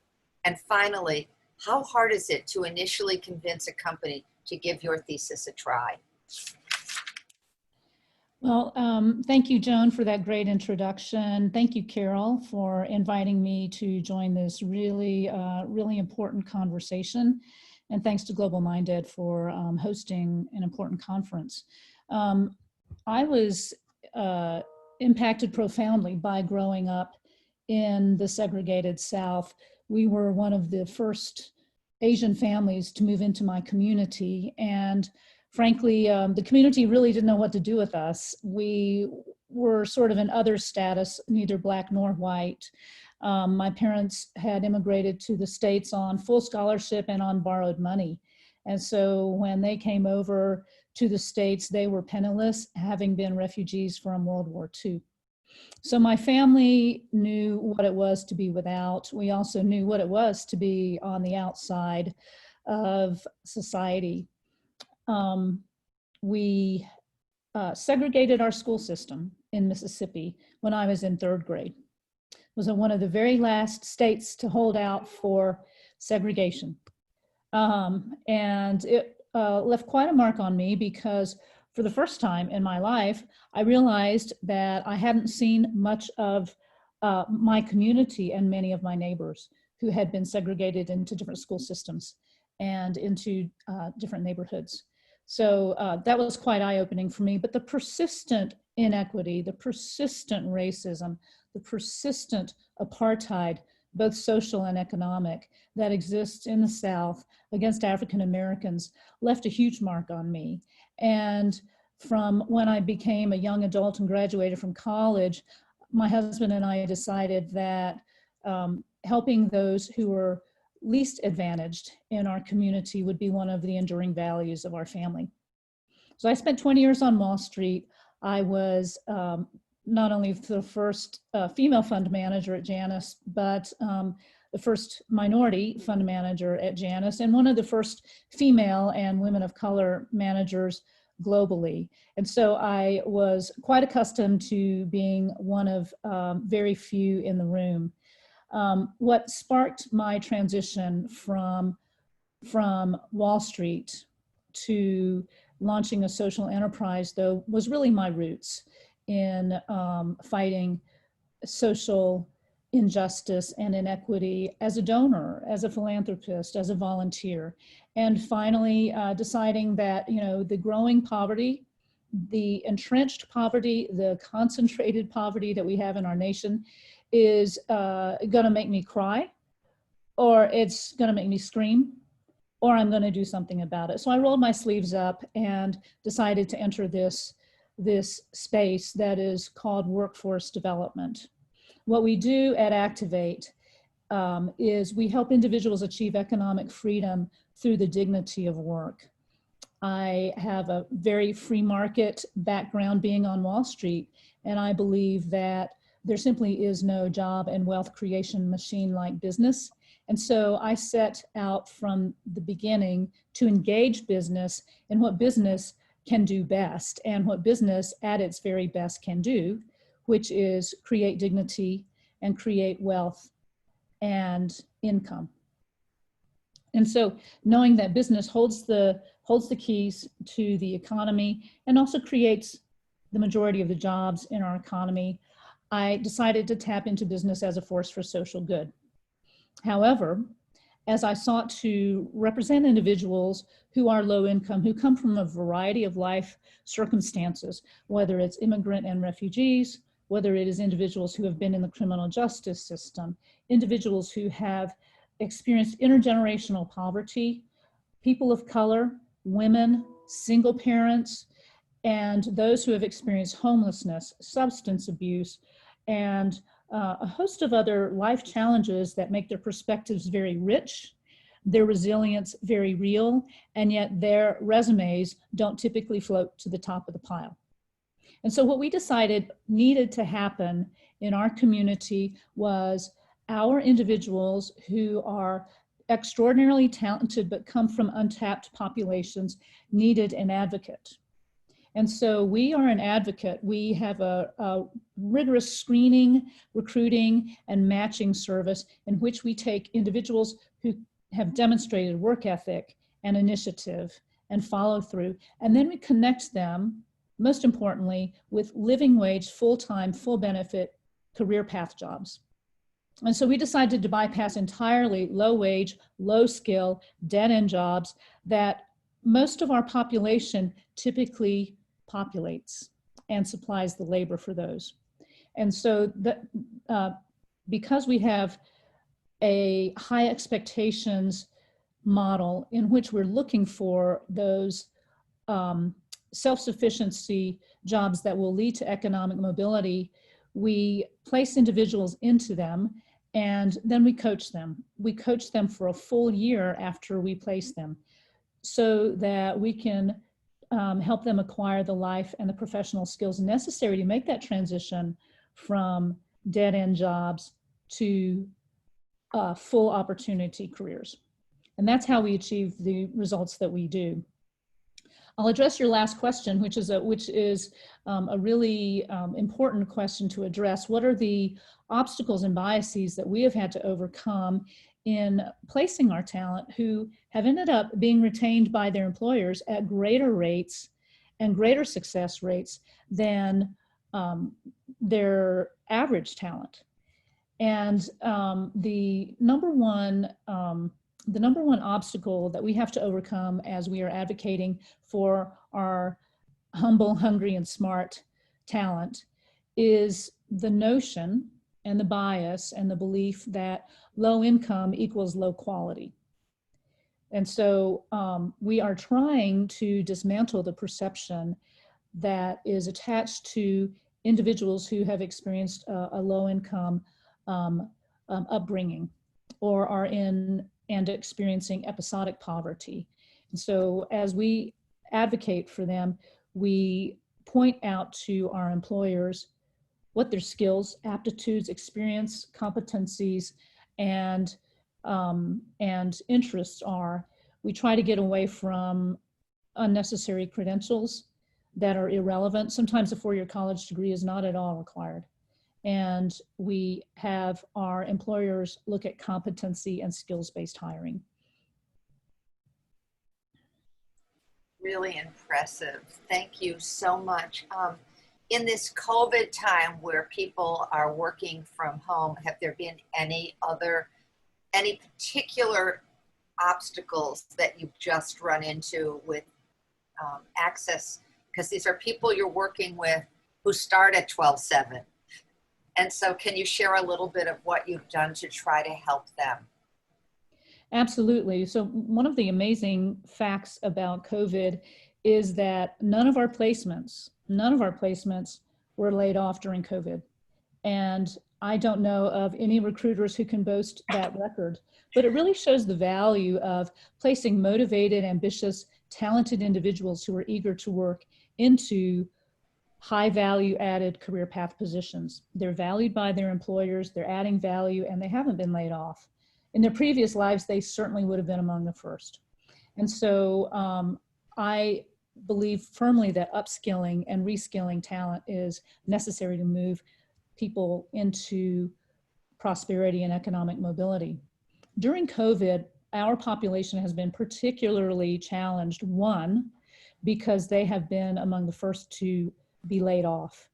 And finally, how hard is it to initially convince a company to give your thesis a try? Well, thank you, Joan, for that great introduction. Thank you, Carol, for inviting me to join this really important conversation. and thanks to GlobalMIndED for hosting an important conference. I was impacted profoundly by growing up in the segregated South. We were one of the first Asian families to move into my community, and frankly, the community really didn't know what to do with us. We were sort of an other status, neither black nor white. My parents had immigrated to the States on full scholarship and on borrowed money. And so when they came over to the States, they were penniless, having been refugees from World War II. So my family knew what it was to be without. We also knew what it was to be on the outside of society. We segregated our school system in Mississippi when I was in 3rd grade. It was one of the very last states to hold out for segregation. And it left quite a mark on me because for the first time in my life, I realized that I hadn't seen much of my community and many of my neighbors who had been segregated into different school systems and into different neighborhoods. So that was quite eye-opening for me, but the persistent inequity, the persistent racism, the persistent apartheid, both social and economic, that exists in the South against African Americans left a huge mark on me. And from when I became a young adult and graduated from college, my husband and I decided that helping those who were least advantaged in our community would be one of the enduring values of our family. So I spent 20 years on Wall Street. I was not only the first female fund manager at Janus, but the first minority fund manager at Janus, and one of the first female and women of color managers globally. And so I was quite accustomed to being one of very few in the room. What sparked my transition from Wall Street to launching a social enterprise, though, was really my roots in fighting social injustice and inequity as a donor, as a philanthropist, as a volunteer. And finally deciding that, you know, the growing poverty, the entrenched poverty, the concentrated poverty that we have in our nation is gonna make me cry, or it's gonna make me scream, or I'm gonna do something about it. So I rolled my sleeves up and decided to enter this space that is called workforce development. What we do at Activate is we help individuals achieve economic freedom through the dignity of work. I have a very free market background being on Wall Street, and I believe that there simply is no job and wealth creation machine like business. And so I set out from the beginning to engage business in what business can do best and what business at its very best can do, which is create dignity and create wealth and income. And so knowing that business holds the keys to the economy and also creates the majority of the jobs in our economy, I decided to tap into business as a force for social good. However, as I sought to represent individuals who are low income, who come from a variety of life circumstances, whether it's immigrant and refugees, whether it is individuals who have been in the criminal justice system, individuals who have experienced intergenerational poverty, people of color, women, single parents, and those who have experienced homelessness, substance abuse, and a host of other life challenges that make their perspectives very rich, their resilience very real, and yet their resumes don't typically float to the top of the pile. And so what we decided needed to happen in our community was our individuals who are extraordinarily talented but come from untapped populations needed an advocate. And so we are an advocate. We have a rigorous screening, recruiting, and matching service in which we take individuals who have demonstrated work ethic and initiative and follow through, and then we connect them, most importantly, with living wage, full-time, full benefit career path jobs. And so we decided to bypass entirely low wage, low skill, dead end jobs that most of our population typically populates and supplies the labor for those. And so because we have a high expectations model in which we're looking for those self-sufficiency jobs that will lead to economic mobility, we place individuals into them and then we coach them. We coach them for a full year after we place them so that we can help them acquire the life and the professional skills necessary to make that transition from dead-end jobs to full opportunity careers. And that's how we achieve the results that we do. I'll address your last question, which is a really important question to address. What are the obstacles and biases that we have had to overcome in placing our talent who have ended up being retained by their employers at greater rates and greater success rates than their average talent? And the number one obstacle that we have to overcome as we are advocating for our humble, hungry, and smart talent is the notion and the bias and the belief that low income equals low quality. And so we are trying to dismantle the perception that is attached to individuals who have experienced a low income upbringing or are in and experiencing episodic poverty. And so as we advocate for them, we point out to our employers what their skills, aptitudes, experience, competencies, and interests are. We try to get away from unnecessary credentials that are irrelevant. Sometimes a four-year college degree is not at all required. And we have our employers look at competency and skills-based hiring. Really impressive. Thank you so much. In this COVID time where people are working from home, have there been any particular obstacles that you've just run into with access? Because these are people you're working with who start at 12/7. And so can you share a little bit of what you've done to try to help them? Absolutely. So one of the amazing facts about COVID is that none of our placements were laid off during COVID. And I don't know of any recruiters who can boast that record, but it really shows the value of placing motivated, ambitious, talented individuals who are eager to work into high value added career path positions. They're valued by their employers, they're adding value, and they haven't been laid off. In their previous lives, they certainly would have been among the first. And so I believe firmly that upskilling and reskilling talent is necessary to move people into prosperity and economic mobility. During COVID, our population has been particularly challenged, one, because they have been among the first to be laid off.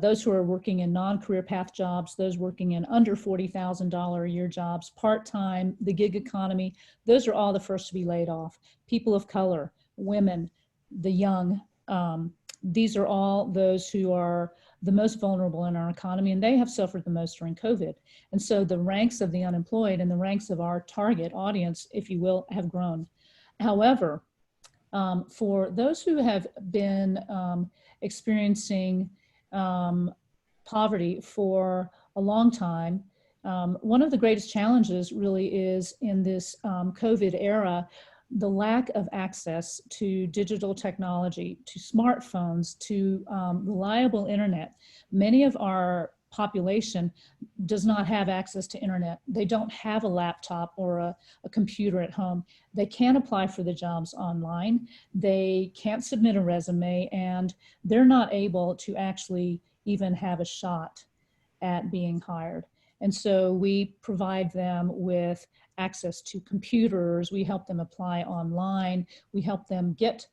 Those who are working in non-career path jobs, those working in under $40,000 a year jobs, part-time, the gig economy, those are all the first to be laid off. People of color, women, the young, these are all those who are the most vulnerable in our economy, and they have suffered the most during COVID. And so the ranks of the unemployed and the ranks of our target audience, if you will, have grown. However, for those who have been experiencing poverty for a long time, one of the greatest challenges really is in this COVID era, the lack of access to digital technology, to smartphones, to reliable internet. Many of our population does not have access to internet. They don't have a laptop or a computer at home. They can't apply for the jobs online. They can't submit a resume, and they're not able to actually even have a shot at being hired. And so we provide them with access to computers. We help them apply online. We help them get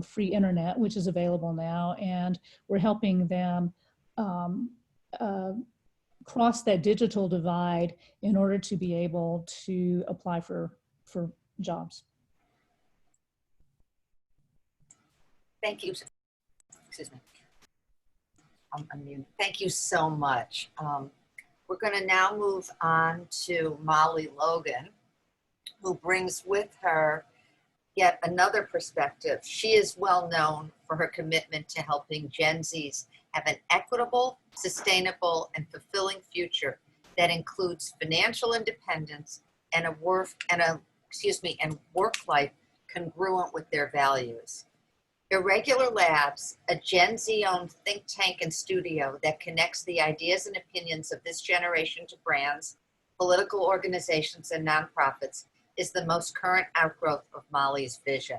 free internet, which is available now. And we're helping them cross that digital divide in order to be able to apply for jobs. Thank you. Excuse me. Thank you so much. We're going to now move on to Molly Logan, who brings with her yet another perspective. She is well known for her commitment to helping Gen Zs have an equitable, sustainable, and fulfilling future that includes financial independence and work life congruent with their values. Irregular Labs, a Gen Z-owned think tank and studio that connects the ideas and opinions of this generation to brands, political organizations, and nonprofits, is the most current outgrowth of Molly's vision.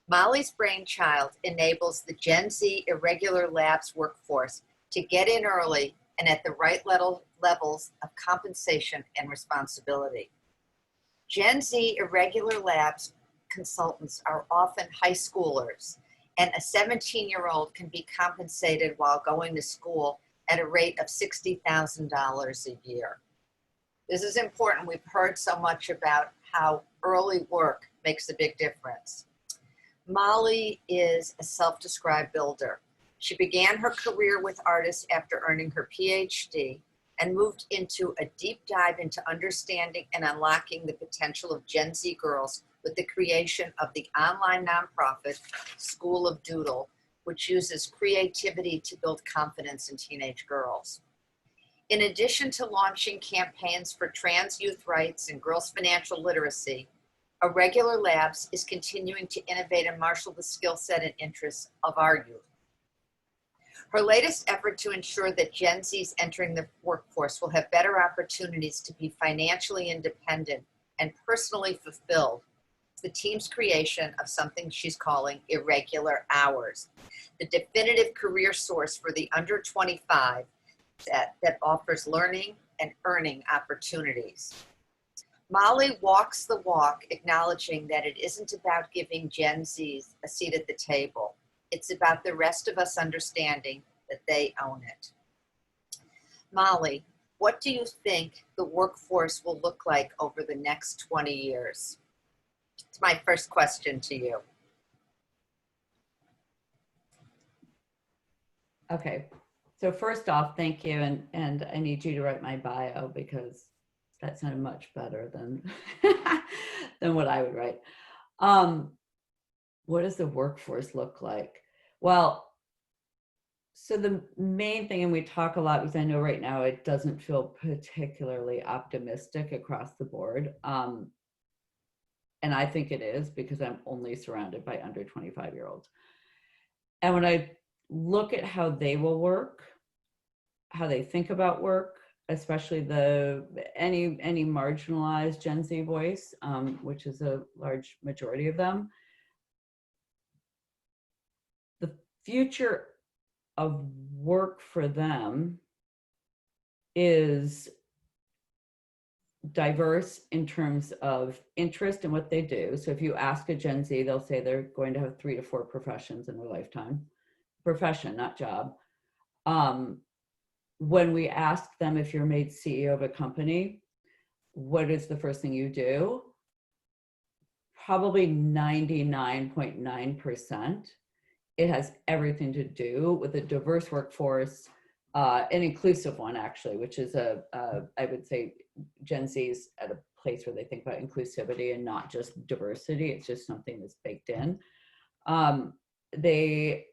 Molly's brainchild enables the Gen Z Irregular Labs workforce to get in early and at the right levels of compensation and responsibility. Gen Z Irregular Labs consultants are often high schoolers, and a 17-year-old can be compensated while going to school at a rate of $60,000 a year. This is important. We've heard so much about how early work makes a big difference. Molly is a self-described builder. She began her career with artists after earning her PhD and moved into a deep dive into understanding and unlocking the potential of Gen Z girls with the creation of the online nonprofit School of Doodle, which uses creativity to build confidence in teenage girls. In addition to launching campaigns for trans youth rights and girls' financial literacy, Irregular Labs is continuing to innovate and marshal the skill set and interests of our youth. Her latest effort to ensure that Gen Zs entering the workforce will have better opportunities to be financially independent and personally fulfilled is the team's creation of something she's calling Irregular Hours, the definitive career source for the under 25 that offers learning and earning opportunities. Molly walks the walk, acknowledging that it isn't about giving Gen Zs a seat at the table. It's about the rest of us understanding that they own it. Molly, what do you think the workforce will look like over the next 20 years? It's my first question to you. Okay, so first off, thank you, and I need you to write my bio because that sounded much better than than what I would write. What does the workforce look like? Well, so the main thing, and we talk a lot because I know right now it doesn't feel particularly optimistic across the board. And I think it is because I'm only surrounded by under 25-year-olds. And when I look at how they will work, how they think about work, especially any marginalized Gen Z voice, which is a large majority of them, the future of work for them is diverse in terms of interest in what they do. So if you ask a Gen Z, they'll say they're going to have 3 to 4 professions in their lifetime. Profession, not job. When we ask them if you're made CEO of a company, what is the first thing you do? Probably 99.9%. It has everything to do with a diverse workforce, an inclusive one actually, which is I would say Gen Z's at a place where they think about inclusivity and not just diversity. It's just something that's baked in. They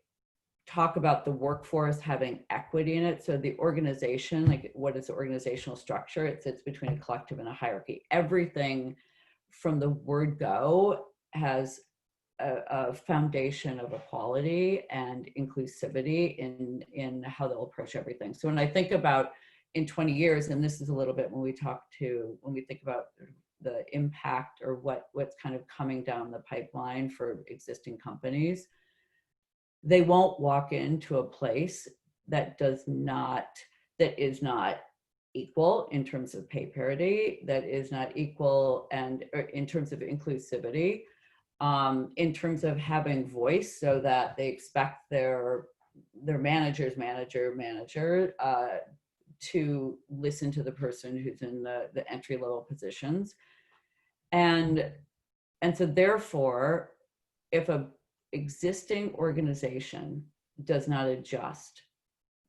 talk about the workforce having equity in it. So the organization, like what is the organizational structure? It sits between a collective and a hierarchy. Everything from the word go has a foundation of equality and inclusivity in how they'll approach everything. So when I think about in 20 years, and this is a little bit when we think about the impact or what's kind of coming down the pipeline for existing companies, they won't walk into a place that is not equal in terms of pay parity, that is not equal and in terms of inclusivity, in terms of having voice, so that they expect their manager's manager to listen to the person who's in the entry level positions. And so therefore, if a existing organization does not adjust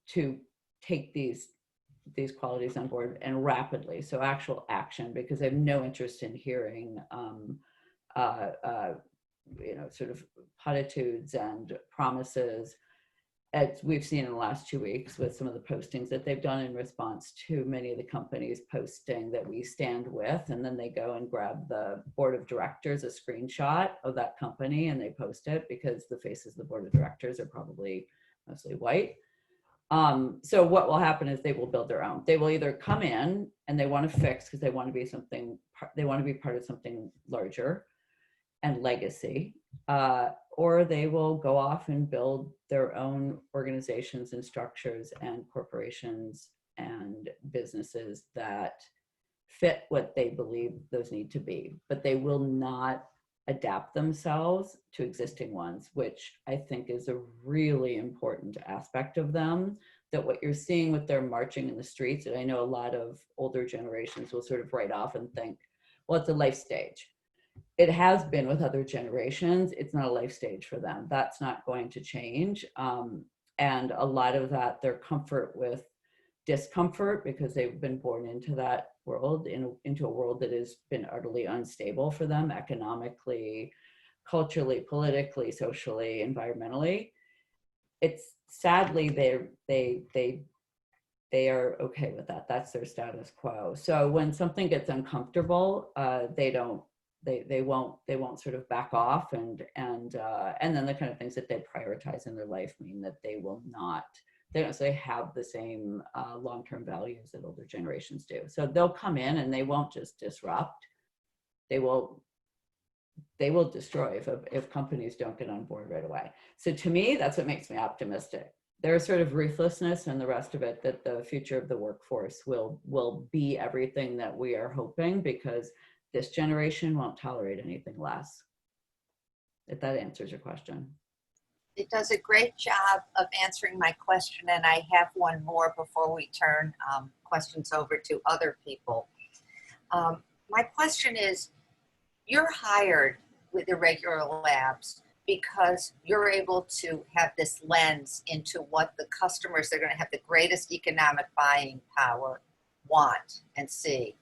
to take these qualities on board and rapidly, so actual action, because I have no interest in hearing sort of platitudes and promises, as we've seen in the last 2 weeks with some of the postings that they've done in response to many of the companies posting that we stand with, and then they go and grab the board of directors, a screenshot of that company, and they post it because the faces of the board of directors are probably mostly white. So what will happen is they will build their own. They will either come in and they want to fix because they want to be part of something larger and legacy, or they will go off and build their own organizations and structures and corporations and businesses that fit what they believe those need to be, but they will not adapt themselves to existing ones, which I think is a really important aspect of them. That what you're seeing with their marching in the streets, and I know a lot of older generations will sort of write off and think, well, it's a life stage. It has been with other generations. It's not a life stage for them. That's not going to change. And a lot of that, their comfort with discomfort, because they've been born into that world, into a world that has been utterly unstable for them economically, culturally, politically, socially, environmentally. It's sadly they are okay with that. That's their status quo. So when something gets uncomfortable, they won't sort of back off, and then the kind of things that they prioritize in their life mean that they don't necessarily have the same long-term values that older generations do. So they'll come in and they won't just disrupt. They will destroy if companies don't get on board right away. So to me, that's what makes me optimistic. There's sort of ruthlessness and the rest of it, that the future of the workforce will be everything that we are hoping, because this generation won't tolerate anything less. If that answers your question. It does a great job of answering my question, and I have one more before we turn questions over to other people. My question is, you're hired with Irregular Labs because you're able to have this lens into what the customers that are going to have the greatest economic buying power want and see.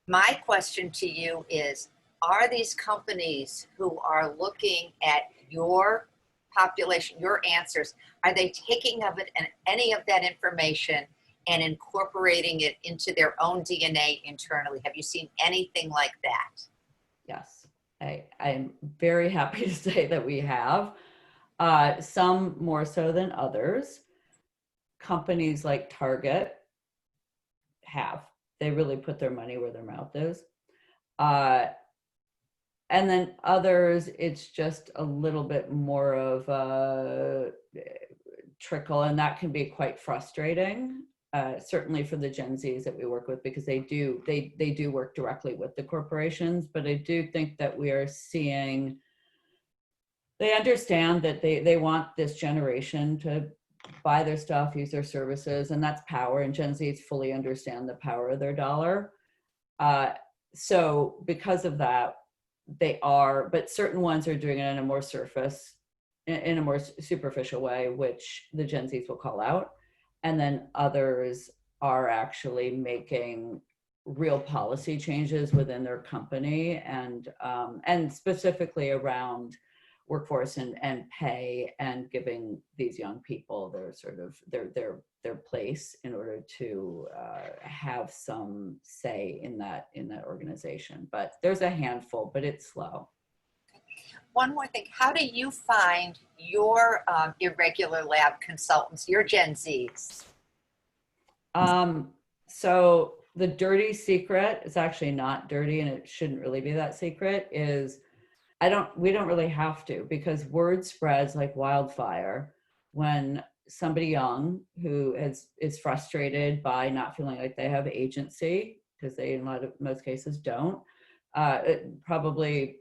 My question to you is, are these companies who are looking at your population, your answers, are they taking of it and any of that information and incorporating it into their own DNA internally? Have you seen anything like that? Yes, I'm very happy to say that we have. Some more so than others. Companies like Target have. They really put their money where their mouth is. And then others, it's just a little bit more of a trickle, and that can be quite frustrating, certainly for the Gen Zs that we work with, because they do work directly with the corporations. But I do think that we are seeing, they understand that they want this generation to buy their stuff, use their services, and that's power, and Gen Zs fully understand the power of their dollar. So because of that, they are, but certain ones are doing it in a more superficial way, which the Gen Zs will call out. And then others are actually making real policy changes within their company, and specifically around workforce and pay, and giving these young people their sort of their place in order to have some say in that organization. But there's a handful, but it's slow. One more thing, how do you find your Irregular Lab consultants, your Gen Zs? So the dirty secret, is actually not dirty, and it shouldn't really be that secret, is we don't really have to, because word spreads like wildfire when somebody young who is frustrated by not feeling like they have agency, because they in most cases don't, it probably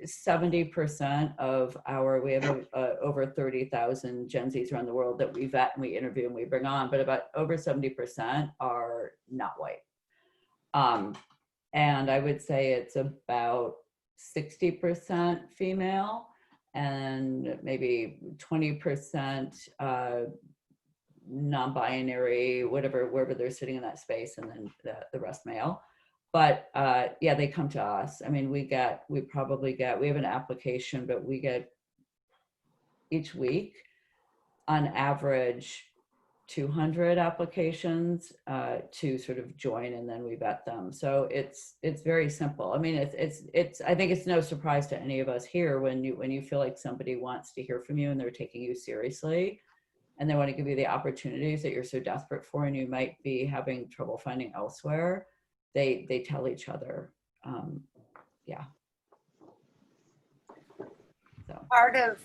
70% of we have over 30,000 Gen Zs around the world that we vet and we interview and we bring on, but about over 70% are not white. And I would say it's about 60% female and maybe 20% non-binary, wherever they're sitting in that space, and then the rest male. But yeah, they come to us. I mean, we have an application, but we get each week on average 200 applications to sort of join, and then we vet them. So it's very simple. I mean, it's I think it's no surprise to any of us here when you feel like somebody wants to hear from you and they're taking you seriously and they want to give you the opportunities that you're so desperate for and you might be having trouble finding elsewhere. They tell each other. Yeah. So. Part of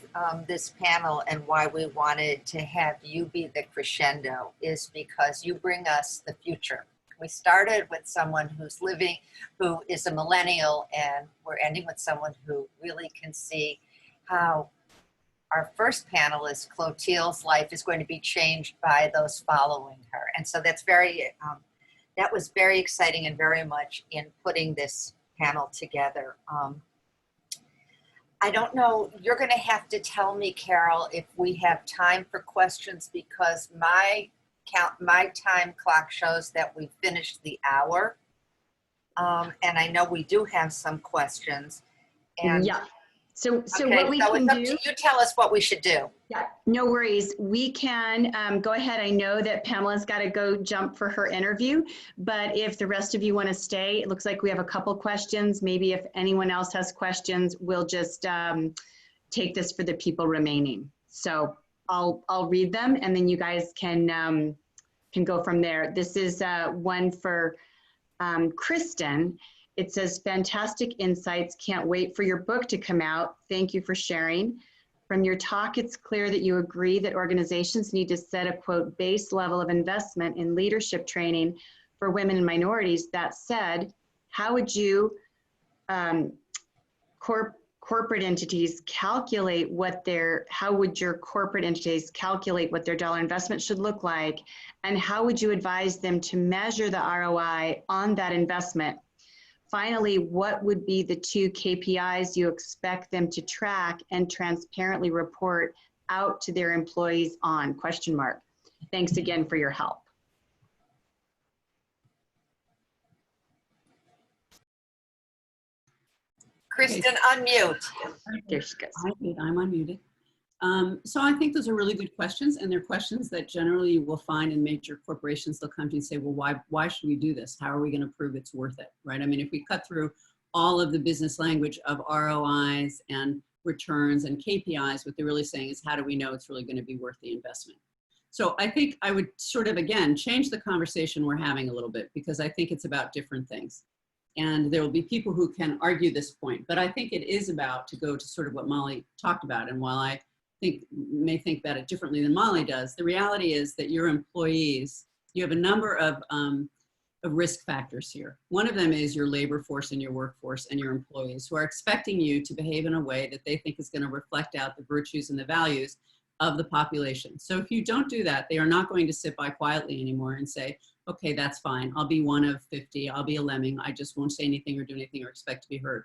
this panel and why we wanted to have you be the crescendo is because you bring us the future. We started with someone who is a millennial, and we're ending with someone who really can see how our first panelist, Clotilde's life is going to be changed by those following her. And so that's that was very exciting and very much in putting this panel together. I don't know, you're going to have to tell me, Carol, if we have time for questions, because my time clock shows that we finished the hour. And I know we do have some questions. And yeah. So okay, what we can do, you tell us what we should do. Yeah, no worries. We can go ahead. I know that Pamela's got to go jump for her interview, but if the rest of you want to stay, it looks like we have a couple questions. Maybe if anyone else has questions, we'll just take this for the people remaining. So I'll read them and then you guys can go from there. This is one for Kristin. It says, fantastic insights. Can't wait for your book to come out. Thank you for sharing. From your talk, it's clear that you agree that organizations need to set a, quote, base level of investment in leadership training for women and minorities. That said, how would you, corporate entities calculate how would your corporate entities calculate what their dollar investment should look like? And how would you advise them to measure the ROI on that investment? Finally, what would be the 2 KPIs you expect them to track and transparently report out to their employees on? Question mark. Thanks again for your help. Kristin, unmute. There she goes. I'm unmuted. So I think those are really good questions, and they're questions that generally you will find in major corporations. They'll come to you and say, well, why should we do this? How are we going to prove it's worth it, right? I mean, if we cut through all of the business language of ROIs and returns and KPIs, what they're really saying is, how do we know it's really going to be worth the investment? So I think I would sort of, again, change the conversation we're having a little bit, because I think it's about different things. And there will be people who can argue this point, but I think it is about, to go to sort of what Molly talked about, and while I may think about it differently than Molly does, the reality is that your employees, you have a number of risk factors here. One of them is your labor force and your workforce and your employees, who are expecting you to behave in a way that they think is going to reflect out the virtues and the values of the population. So if you don't do that, they are not going to sit by quietly anymore and say, okay, that's fine. I'll be one of 50. I'll be a lemming. I just won't say anything or do anything or expect to be heard.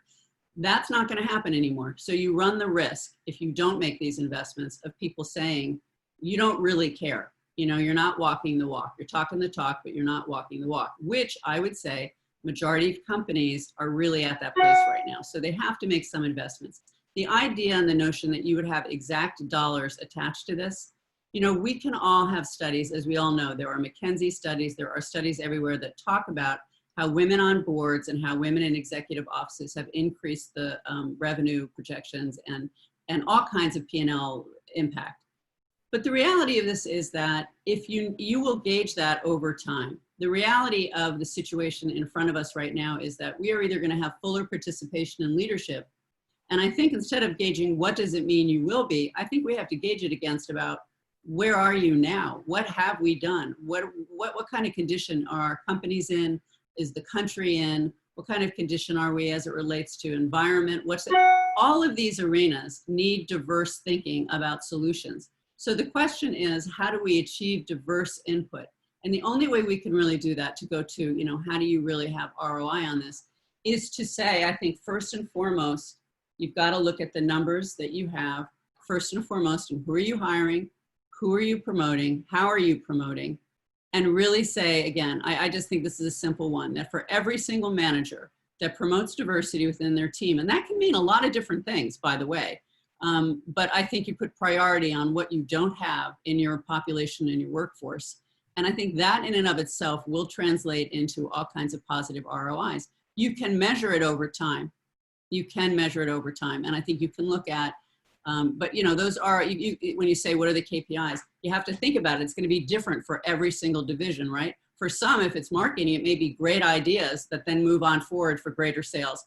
That's not going to happen anymore. So you run the risk, if you don't make these investments, of people saying, you don't really care. You know, you're not walking the walk. You're talking the talk, but you're not walking the walk, which I would say majority of companies are really at that place right now. So they have to make some investments. The idea and the notion that you would have exact dollars attached to this, you know, we can all have studies, as we all know. There are McKinsey studies, there are studies everywhere that talk about how women on boards and how women in executive offices have increased the revenue projections and all kinds of P&L impact. But the reality of this is that if you will gauge that over time. The reality of the situation in front of us right now is that we are either going to have fuller participation in leadership. And I think instead of gauging what does it mean you will be, I think we have to gauge it against about where are you now? What have we done? What kind of condition are our companies in? Is the country in? What kind of condition are we as it relates to environment? What's all of these arenas need diverse thinking about solutions. So the question is, how do we achieve diverse input? And the only way we can really do that, to go to, you know, how do you really have ROI on this, is to say, I think first and foremost, you've got to look at the numbers that you have, first and foremost, and who are you hiring? Who are you promoting? How are you promoting? And really say, again, I just think this is a simple one, that for every single manager that promotes diversity within their team, and that can mean a lot of different things, by the way, but I think you put priority on what you don't have in your population and your workforce. And I think that in and of itself will translate into all kinds of positive ROIs. You can measure it over time. You can measure it over time. And I think you can look at, but you know, those are, when you say, what are the KPIs? You have to think about it. It's going to be different for every single division, right? For some, if it's marketing, it may be great ideas that then move on forward for greater sales.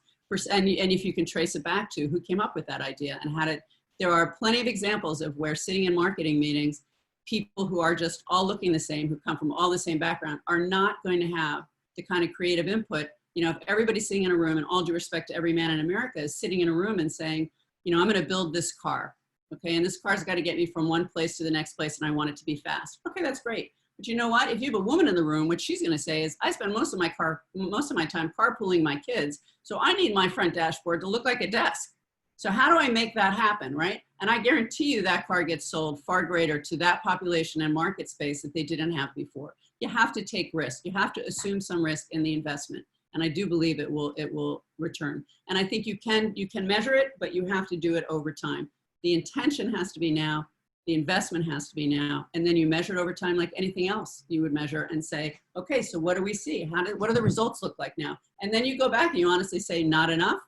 And if you can trace it back to who came up with that idea and how to, there are plenty of examples of where sitting in marketing meetings, people who are just all looking the same, who come from all the same background, are not going to have the kind of creative input. You know, if everybody's sitting in a room, and all due respect to every man in America, is sitting in a room and saying, you know, I'm going to build this car, okay, and this car's got to get me from one place to the next place, and I want it to be fast. Okay, that's great. But you know what? If you have a woman in the room, what she's going to say is, I spend most of my time carpooling my kids, so I need my front dashboard to look like a desk. So how do I make that happen, right? And I guarantee you that car gets sold far greater to that population and market space that they didn't have before. You have to take risk. You have to assume some risk in the investment. And I do believe it will return. And I think you can measure it, but you have to do it over time. The intention has to be now. The investment has to be now. And then you measure it over time like anything else you would measure and say, okay, so what do we see? What do the results look like now? And then you go back and you honestly say, not enough.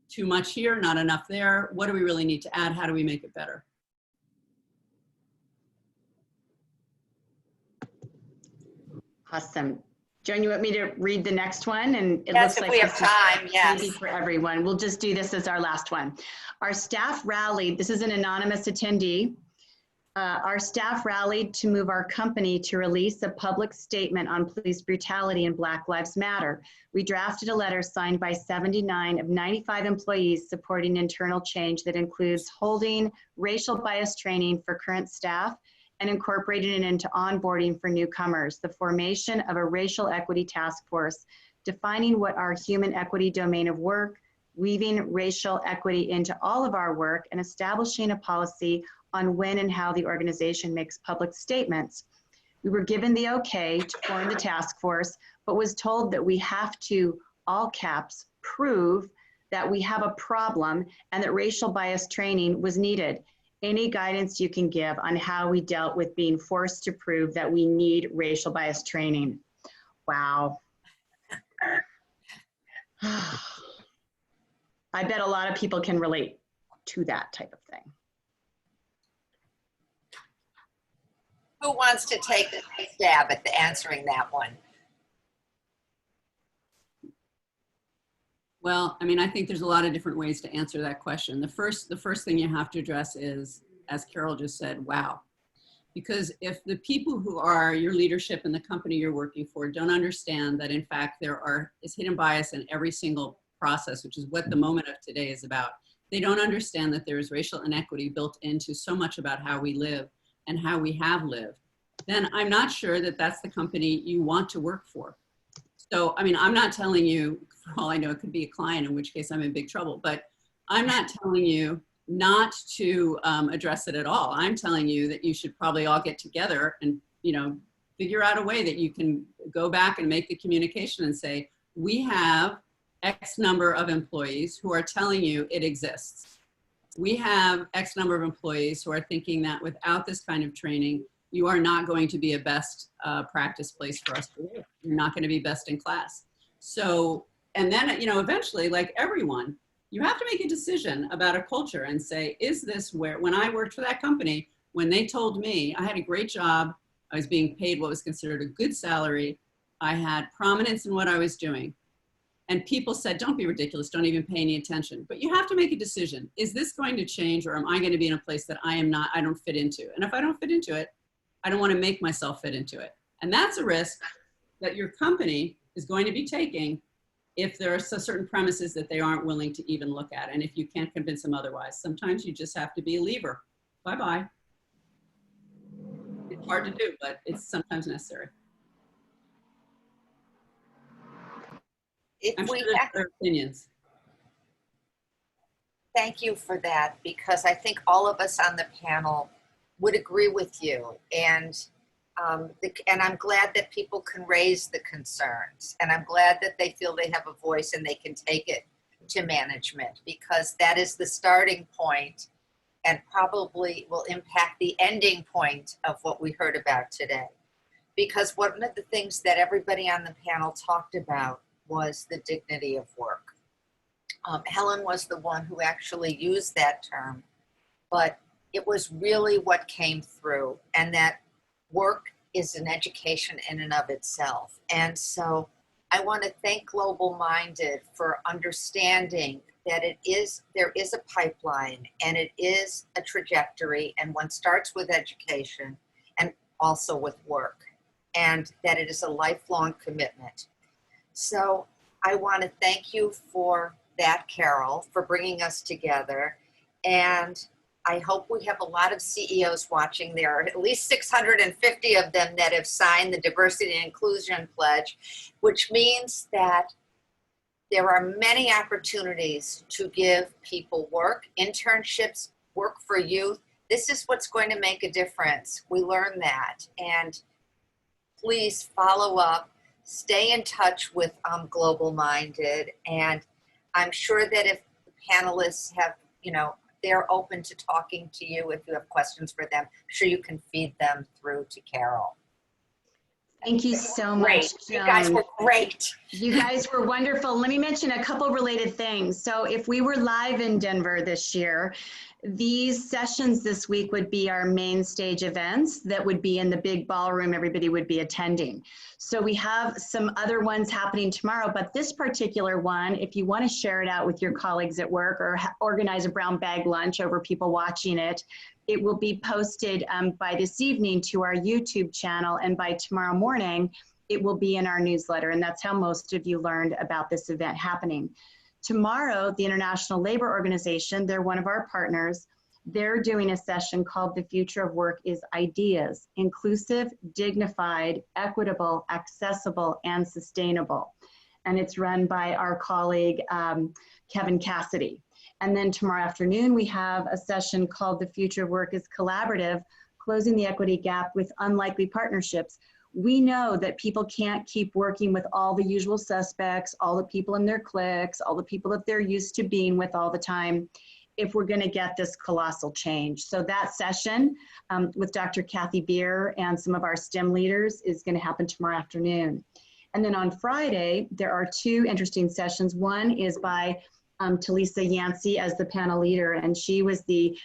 Too much here, not enough there. What do we really need to add? How do we make it better? Awesome. Joan, you want me to read the next one? And it Yes, looks if like we have this is time, yes. easy for everyone. We'll just do this as our last one. Our staff rallied, this is an anonymous attendee. Our staff rallied to move our company to release a public statement on police brutality and Black Lives Matter. We drafted a letter signed by 79 of 95 employees supporting internal change that includes holding racial bias training for current staff and incorporating it into onboarding for newcomers, the formation of a racial equity task force, defining what our human equity domain of work, weaving racial equity into all of our work, and establishing a policy on when and how the organization makes public statements. We were given the okay to form the task force, but was told that we have to, all caps, prove that we have a problem and that racial bias training was needed. Any guidance you can give on how we dealt with being forced to prove that we need racial bias training? Wow. I bet a lot of people can relate to that type of thing. Who wants to take a stab at answering that one? Well, I mean, I think there's a lot of different ways to answer that question. The first thing you have to address is, as Carol just said, wow. Because if the people who are your leadership in the company you're working for don't understand that in fact there is hidden bias in every single process, which is what the moment of today is about. They don't understand that there is racial inequity built into so much about how we live and how we have lived, then I'm not sure that that's the company you want to work for. So, I mean, I'm not telling you, for all I know, it could be a client, in which case I'm in big trouble, but I'm not telling you not to address it at all. I'm telling you that you should probably all get together and, you know, figure out a way that you can go back and make the communication and say, we have X number of employees who are telling you it exists. We have X number of employees who are thinking that without this kind of training, you are not going to be a best practice place for us to live. You're not going to be best in class. So, and then, you know, eventually, like everyone, you have to make a decision about a culture and say, is this where, when I worked for that company, when they told me I had a great job, I was being paid what was considered a good salary, I had prominence in what I was doing, and people said, don't be ridiculous, don't even pay any attention. But you have to make a decision. Is this going to change, or am I going to be in a place that I don't fit into? And if I don't fit into it, I don't want to make myself fit into it. And that's a risk that your company is going to be taking if there are certain premises that they aren't willing to even look at, and if you can't convince them otherwise. Sometimes you just have to be a lever. Bye-bye. It's hard to do, but it's sometimes necessary. I'm sure there's other opinions. Thank you for that, because I think all of us on the panel would agree with you. And I'm glad that people can raise the concerns, and I'm glad that they feel they have a voice and they can take it to management, because that is the starting point and probably will impact the ending point of what we heard about today. Because one of the things that everybody on the panel talked about was the dignity of work. Helen was the one who actually used that term, but it was really what came through, and that work is an education in and of itself. And so I want to thank GlobalMIndED for understanding that there is a pipeline, and it is a trajectory, and one starts with education and also with work, and that it is a lifelong commitment. So I want to thank you for that, Carol, for bringing us together. And I hope we have a lot of CEOs watching. There are at least 650 of them that have signed the Diversity and Inclusion Pledge, which means that there are many opportunities to give people work, internships, work for youth. This is what's going to make a difference. We learn that. And please follow up, stay in touch with GlobalMIndED. And I'm sure that if the panelists have, they're open to talking to you if you have questions for them. I'm sure you can feed them through to Carol. Thank you so much, Joan. You guys were great. You guys were wonderful. Let me mention a couple related things. So if we were live in Denver this year, these sessions this week would be our main stage events that would be in the big ballroom everybody would be attending. So we have some other ones happening tomorrow, but this particular one, if you want to share it out with your colleagues at work or organize a brown bag lunch over people watching it, it will be posted by this evening to our YouTube channel, and by tomorrow morning, it will be in our newsletter, and that's how most of you learned about this event happening. Tomorrow, the International Labor Organization, they're one of our partners, they're doing a session called The Future of Work is Ideas, Inclusive, Dignified, Equitable, Accessible, and Sustainable. And it's run by our colleague, Kevin Cassidy. And then tomorrow afternoon, we have a session called The Future of Work is Collaborative, Closing the Equity Gap with Unlikely Partnerships. We know that people can't keep working with all the usual suspects, all the people in their cliques, all the people that they're used to being with all the time, if we're gonna get this colossal change. So that session with Dr. Kathy Beer and some of our STEM leaders is gonna happen tomorrow afternoon. And then on Friday, there are two interesting sessions. One is by Talisa Yancey as the panel leader, and she was the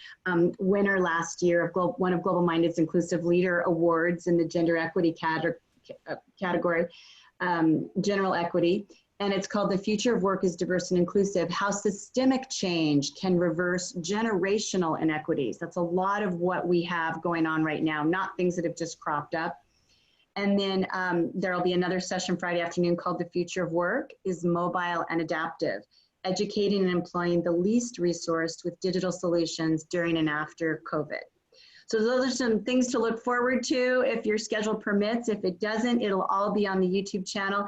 winner last year of one of GlobalMIndED's Inclusive Leader Awards in the gender equity category, general equity, and it's called The Future of Work is Diverse and Inclusive, How Systemic Change Can Reverse Generational Inequities. That's a lot of what we have going on right now, not things that have just cropped up. And then there'll be another session Friday afternoon called The Future of Work is Mobile and Adaptive, Educating and Employing the Least Resourced with Digital Solutions During and After COVID. So those are some things to look forward to if your schedule permits. If it doesn't, it'll all be on the YouTube channel.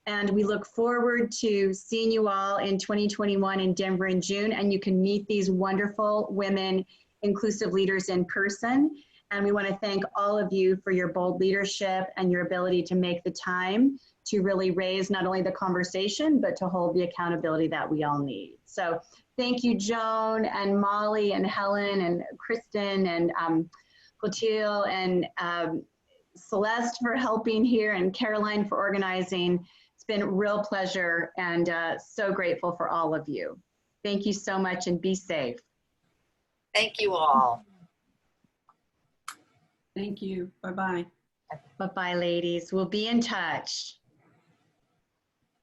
And we look forward to seeing you all in 2021 in Denver in June. And you can meet these wonderful women, inclusive leaders in person. And we want to thank all of you for your bold leadership and your ability to make the time to really raise not only the conversation, but to hold the accountability that we all need. So thank you, Joan and Molly and Helen and Kristin and Clotilde and Celeste for helping here, and Caroline for organizing. It's been a real pleasure, and so grateful for all of you. Thank you so much, and be safe. Thank you all. Thank you. Bye-bye. Bye-bye, ladies. We'll be in touch.